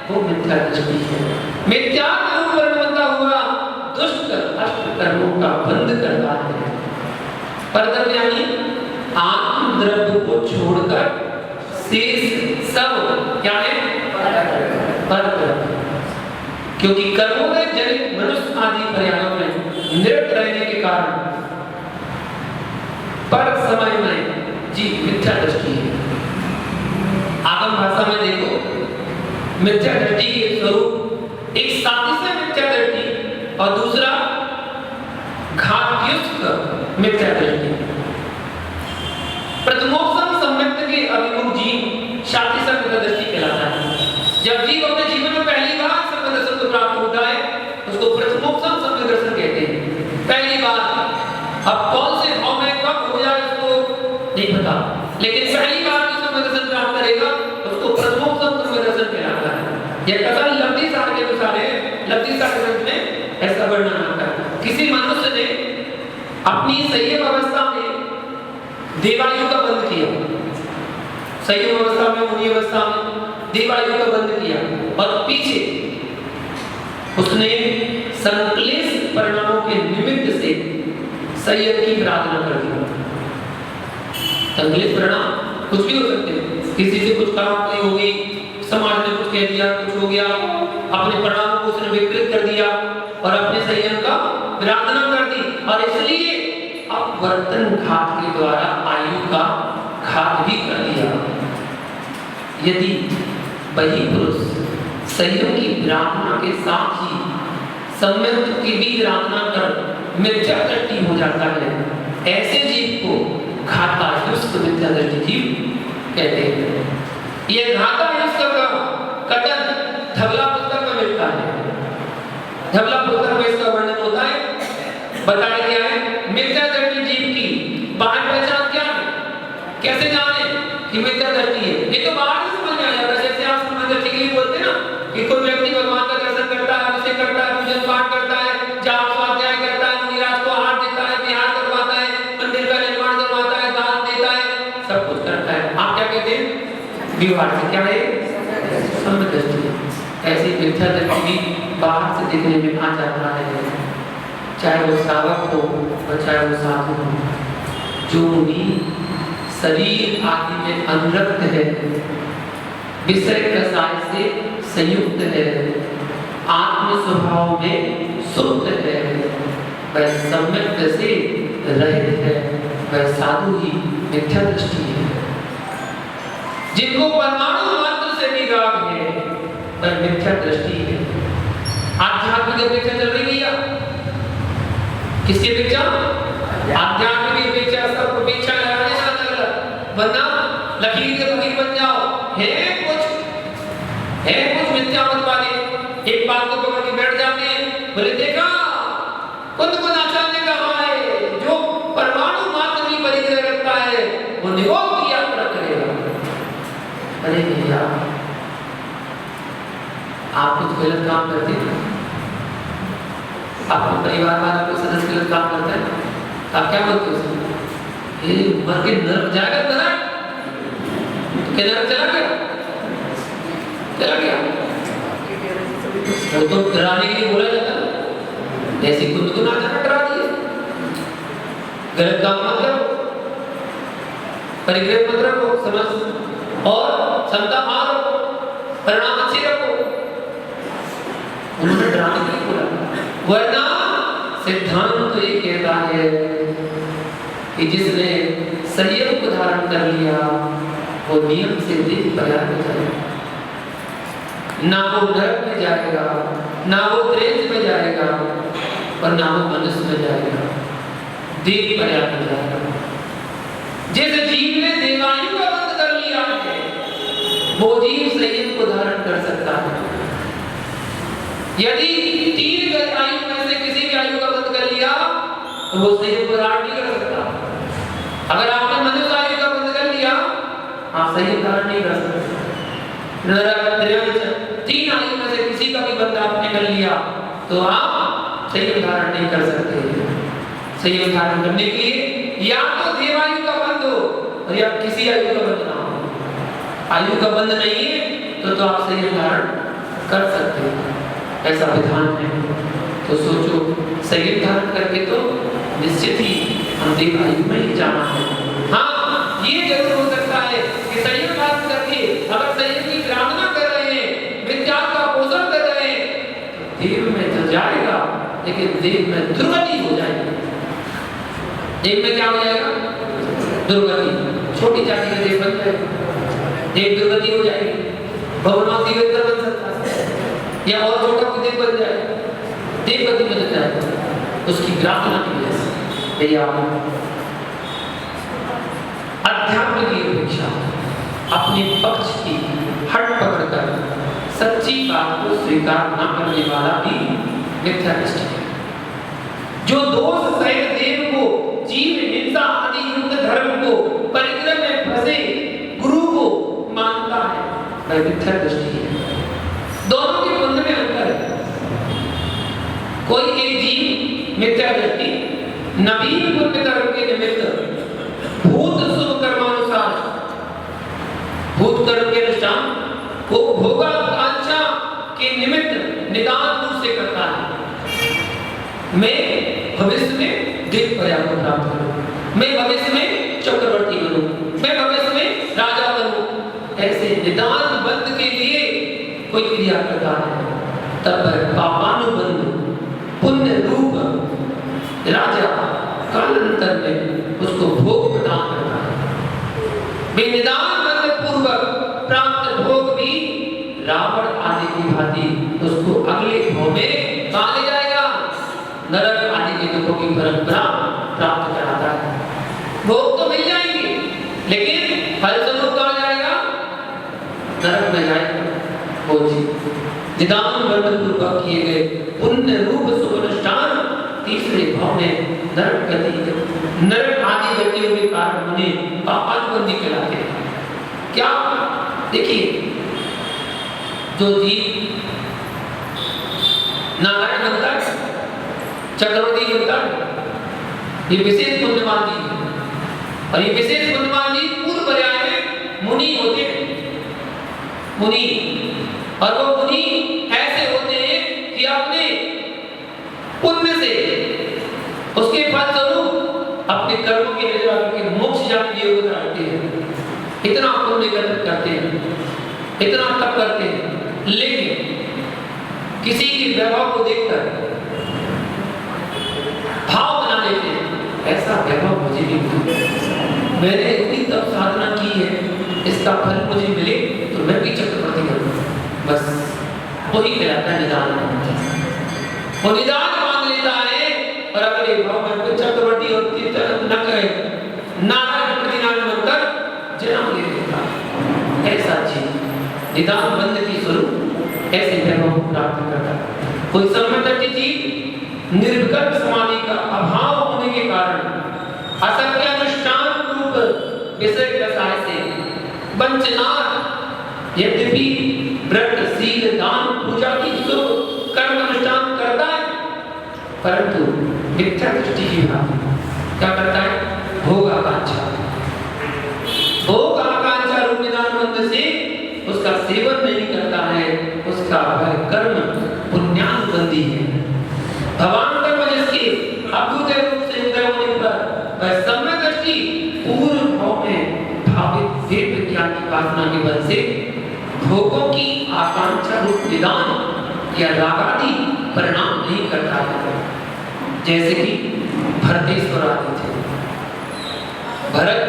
वो मिथ्या दृष्टि है। मिथ्या कर्म बनता हुआ दुष्ट अष्ट कर्मों का बंध करता है। पर द्रव्य यानी आत्म द्रव्य को छोड़कर शेष सब क्या है पर द्रव्य। क्योंकि कर्मों में जनित मनुष्य आदि पर्यायों में निरत रहने के कारण पर समय में जी मिथ्या दृष्टि है। आगम भाषा में देखो मिथ्या दृष्टि के स्वरूप एक सादृश्य मिथ्या दृष्टि और दूसरा घातयुक्त मिथ्या दृष्टि। प्रथमोपसम सम्यक्त के अभिमुख जीव शातिसंग दृष्टि कहलाता है। जब जीव अपने जीवन में पहली बार सम्यक दर्शन को प्राप्त होता है उसको प्रथमोपसम सम्यक दर्शन कहते हैं। पहली बार, अब कौन से भाव में कब हो जाए उसको नहीं पता, लेकिन पहली बार जो सम्यक दर्शन प्राप्त करेगा उसको प्रथमोपसम सम्यक दर्शन कहलाता है। यह कथन लब्धि सार के अनुसार है। लब्धि सार ग्रंथ में ऐसा वर्णन आता है। किसी मनुष्य ने अपनी संयम अवस्था में देवायु का बंध किया, संयम अवस्था में, मुनि अवस्था में देवायु का बंध किया और पीछे उसने संक्लेश परिणामों के निमित्त से संयम की प्रार्थना कर दी। संक्लेश परिणाम कुछ भी हो सकते हैं, किसी से कुछ खराब हो गई, समाज ने कुछ कह दिया, कुछ हो गया, अपने परिणामों को उसने विकृत कर दिया और अपने संयम का प्रार्थना कर दी और इसलिए अपवर्तन घात के द्वारा आयु का घात भी कर दिया। यदि वही पुरुष संयम की प्रार्थना के साथ ही सम्यक की भी प्रार्थना कर मिथ्या दृष्टि हो जाता है, ऐसे जीव को घातायुष्क मिथ्या दृष्टि जीव कहते हैं। यह घातायुष्क का कथन धवला पुस्तक में मिलता है। धवला पुस्तक में इसका वर्णन होता है, बताया गया है मिथ्या दृष्टि जीव की बाहर पहचान क्या है, कैसे जाने कि मिथ्या दृष्टि है। ये तो बाहर से समझ में आ जाता है। जैसे आप समझ दृष्टि के लिए बोलते हैं ना कि कोई व्यक्ति भगवान का दर्शन करता है, उसे करता है, पूजन पाठ करता है, जाप स्वाध्याय करता है, मुनिराज को आहार देता है, विहार करवाता है, मंदिर का निर्माण करवाता है, दान देता है, सब कुछ करता है। आप क्या कहते हैं? विवाह से क्या है? सम्यक दृष्टि। ऐसी मिथ्या दृष्टि भी बाहर से देखने में आ जाता है, चाहे वो श्रावक हो और चाहे वो साधु हो। जो भी शरीर आदि में अनुरक्त है, विषय कसाय से संयुक्त है, आत्म स्वभाव में सुप्त है, वह सम्यक से रहित है, वह साधु ही मिथ्या दृष्टि है। जिनको परमाणु मात्र से भी राग है वह मिथ्या दृष्टि है। आध्यात्मिक अपेक्षा चल रही है, किसकी अपेक्षा? आध्यात्म की अपेक्षा। सब अपेक्षा लगाने का अलग, वरना लकीर के फकीर बन जाओ। है कुछ मिथ्यामत वाले एक बात को पकड़ के बैठ जाते हैं, बोले देखा कुछ आचार्य कहा है जो परमाणु मात्र की परिग्रह रखता है वो निगोद की यात्रा करेगा। अरे भैया, आप कुछ गलत काम करते हैं, आपके परिवार वाला कोई सदस्य गलत काम करता है, आप क्या बोलते हो? ये मर के नरक जाएगा, नरक के नरक चला गया। वो तो डराने के लिए बोला जाता है, ऐसे खुद को ना जाना डरा दिए। गलत काम मत करो, परिग्रह मत रखो, समझ और क्षमता मारो, परिणाम अच्छे रखो। उन्होंने डराने के लिए बोला, वरना सिद्धांत तो ये कहता है कि जिसने संयम को धारण कर लिया वो नियम से दिन प्रयास हो जाएगा। ना वो नरक में जाएगा, ना वो त्रेत में जाएगा, और ना वो मनुष्य में जाएगा, देव प्रयाग में जाएगा। जिस जीव ने देवायु का बंध कर लिया है, वो जीव संयम को धारण कर सकता है। यदि 3 आयु में से किसी भी आयु का बंध कर लिया तो वो संयम को धारण नहीं कर सकता। अगर आपने मनुष्य आयु का बंध कर लिया, आप संयम धारण नहीं कर सकते। 3 आयु में से किसी का भी बंध आपने कर लिया तो आप संयम धारण नहीं कर सकते। संयम धारण करने के लिए या तो देवायु का बंध हो और या किसी आयु का बंध ना हो। आयु का बंध नहीं है तो आप संयम धारण कर सकते हैं, ऐसा विधान है। तो सोचो, संयम धारण करके तो निश्चित ही हम देव आयु में ही जाना है। हाँ, ये जरूर हो सकता है कि संयम धारण करके अगर संयम की कामना कर रहे हैं, विद्या का पोषण कर रहे हैं, तो देव में तो जाएगा, लेकिन देव में दुर्गति हो जाएगी। देव में क्या हो जाएगा? दुर्गति। छोटी जाति का देव बन जाएगा, देव दुर्गति हो जाएगी। भवनवासी देव बन सकता है, या और छोटा कोई देव बन जाएगा, देव गति बन जाएगा उसकी प्रार्थना की वजह से। भैया अध्यात्म की अपेक्षा अपने पक्ष की हट पकड़कर सच्ची बात को स्वीकार न करने वाला भी मिथ्या दृष्टि है। जो दोष सहित देव को, जीव हिंसा आदि युक्त धर्म को, परिक्रम में फंसे गुरु को मानता है, वह मिथ्या दृष्टि है। दोनों के पुण्य में अंतर है। कोई एक जीव मिथ्या दृष्टि नवीन पुण्य कर्म के निमित्त भूत शुभ कर्मानुसार, भूत कर्म के अनुष्ठान को भोगाकांक्षा के निमित्त निदान रूप से करता है। मैं भविष्य में देव प्रयाग को प्राप्त करूं, मैं भविष्य में चक्रवर्ती बनूं, मैं भविष्य में राजा बनूं, ऐसे निदान बंध के लिए कोई क्रिया करता है, तब पापानुबंध पुण्य रूप राजा कालांतर में उसको भोग प्रदान करता है। निदान बंध पूर्वक प्राप्त भोग भी रावण आदि की भांति उसको अगले भोग में कहाँ ले जाएगा? नरक आदि के दुखों की परंपरा प्राप्त कराता है। भोग तो मिल जाएंगे, लेकिन फल स्वरूप कहाँ जाएगा? नरक में जाएगा। वो जी निदान बंध पूर्वक किए गए पुण्य रूप सुअनुष्ठान तीसरे भाव में नरक गति, नरक आदि गतियों के कारण होने पापानुबंधी कहलाते हैं। क्या? देखिए, जो जीव नारायण बनता है, चक्रवर्ती बनता है, ये विशेष पुण्यवान जीव है। और ये विशेष पुण्यवान जीव पूर्व पर्याय में मुनि होते हैं। मुनि, और वो मुनि ऐसे होते हैं कि अपने पुण्य से उसके फल स्वरूप अपने कर्मों के निर्वाह के मोक्ष जाने की योग्यता रखते हैं। इतना पुण्य करते हैं, इतना तप करते हैं, लेकिन किसी के वैभव को देखकर भाव बना लेते हैं, ऐसा वैभव मुझे भी मिले, मैंने इतनी तप साधना की है, इसका फल मुझे मिले तो मैं भी चक्रवर्ती बनूं। बस वही कहलाता है निदान। वो निदान मांग लेता है और अगले भाव में चक्रवर्ती और न कहे नारायण प्रतिनारायण बनकर जन्म ले लेता है। ऐसा जीव निदान बंध की स्वरूप ऐसे वैभव को प्राप्त करता है। कोई सम्यक जीव निर्विकल्प समाधि का अभाव होने के कारण असत्य अनुष्ठान रूप विषय रसाय से वंचना, यद्यपि व्रत शील दान पूजा की शुभ कर्म अनुष्ठान करता है, परंतु मिथ्या दृष्टि की भांति क्या करता है? भोग आकांक्षा, भोग आकांक्षा रूप निदान बंध से उसका सेवन नहीं करता है, उसका वह कर्म पुण्यानुबंधी है। भगवान कर्म जिसके अद्भुत रूप से उदय होने पर वह सम्यक दृष्टि पूर्व भाव में भावित वेद विज्ञान की वासना के बल से भोगों की आकांक्षा रूप निदान या रागादि परिणाम नहीं करता है। जैसे कि भरतेश्वर आदि थे। भरत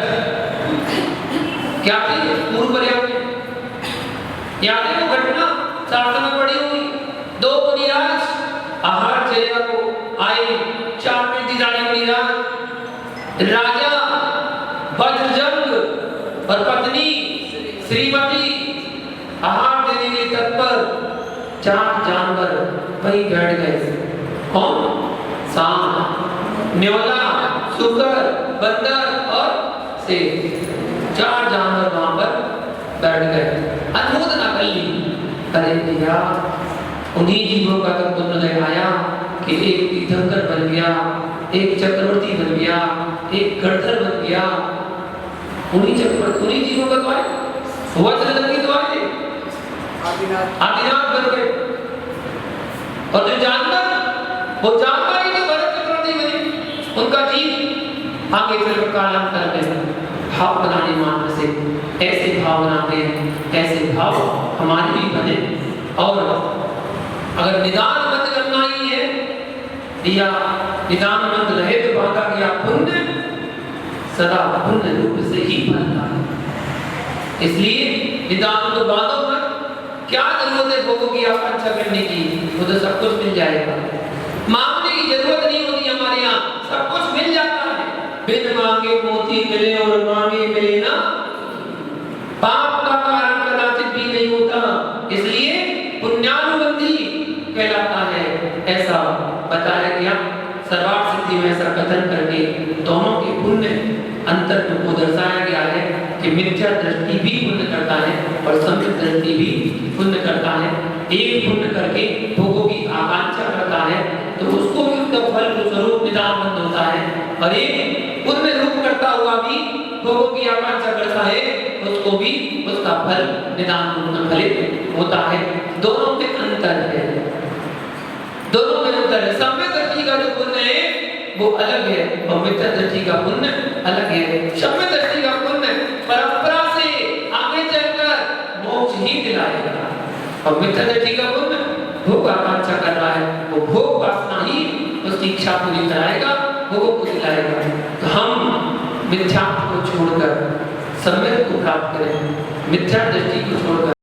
क्या थे? पूर्व पर्याय में याद है वो घटना शास्त्र में पढ़ी हुई। दो मुनिराज आहार चर्या को आए, 4 नीतिदानी मुनिराज, राजा वज्रजंग और पत्नी श्रीमती आहार देने के तत्पर 4 जानवर वहीं बैठ गए। कौन? सांप, न्योला, सुकर, बंदर और शेर, 4 जानवर वहां पर बैठ गए। अनुमोदना कर ली, अरे भैया उन्हीं जीवों का तो पुण्य लगाया कि एक तीर्थंकर बन गया, एक चक्रवर्ती बन गया, एक गणधर बन गया। उन्हीं चक्रवर्ती, उन्हीं जीवों का तो आए, वज्रजंगी तो आए, आदिनाथ बन गए। और जो जानवर, वो जानवर ही तो भरत चक्रवर्ती बने। उनका जीव आगे चलकर कालांतर में भाव बनाने मात्र से ऐसे भाव बनाते हैं, ऐसे भाव हमारे भी बने। और अगर निदान मत करना ही है या निदान मत रहे तो बांधा गया पुण्य सदा पुण्य रूप से ही बनता है। इसलिए निदान तो बांधो मत, क्या जरूरत है भोगों की आकांक्षा करने की, वो तो सब कुछ मिल जाएगा। मांगने की जरूरत नहीं होती, हमारे यहाँ सब कुछ मिल जाता है। बिन मांगे मोती मिले और मांगे मिले ना, पाप का कारण कदाचित भी नहीं होता, इसलिए पुण्यानुबंधी कहलाता है। ऐसा बताया गया। सर्वार्थ सिद्धि में ऐसा कथन करके दोनों के पुण्य अंतर को दर्शाया गया है कि मिथ्या दृष्टि भी पुण्य करता है और सम्यक दृष्टि भी पुण्य करता है। एक पुण्य करके भोगों की आकांक्षा करता है तो उसको भी उसका फल स्वरूप निदान बंद होता है, और एक पुण्य रूप करता हुआ भी भोगों की आकांक्षा करता है, उसको भी उसका फल निदान रूप में फलित होता है। दोनों में अंतर है, दोनों में अंतर है। सम्यक दृष्टि का जो पुण्य है वो अलग है और मिथ्या दृष्टि का पुण्य अलग है। सम्यक दृष्टि का पुण्य परंपरा से आगे चलकर मोक्ष ही दिलाएगा, और मिथ्या दृष्टि का पुण्य भोग आकांक्षा कर रहा है, वो भोग वासना ही उसकी इच्छा पूरी कराएगा, भोगों को दिलाएगा। तो हम मिथ्या को छोड़कर सम्यक को प्राप्त करें, मिथ्या दृष्टि को छोड़कर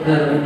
धर्म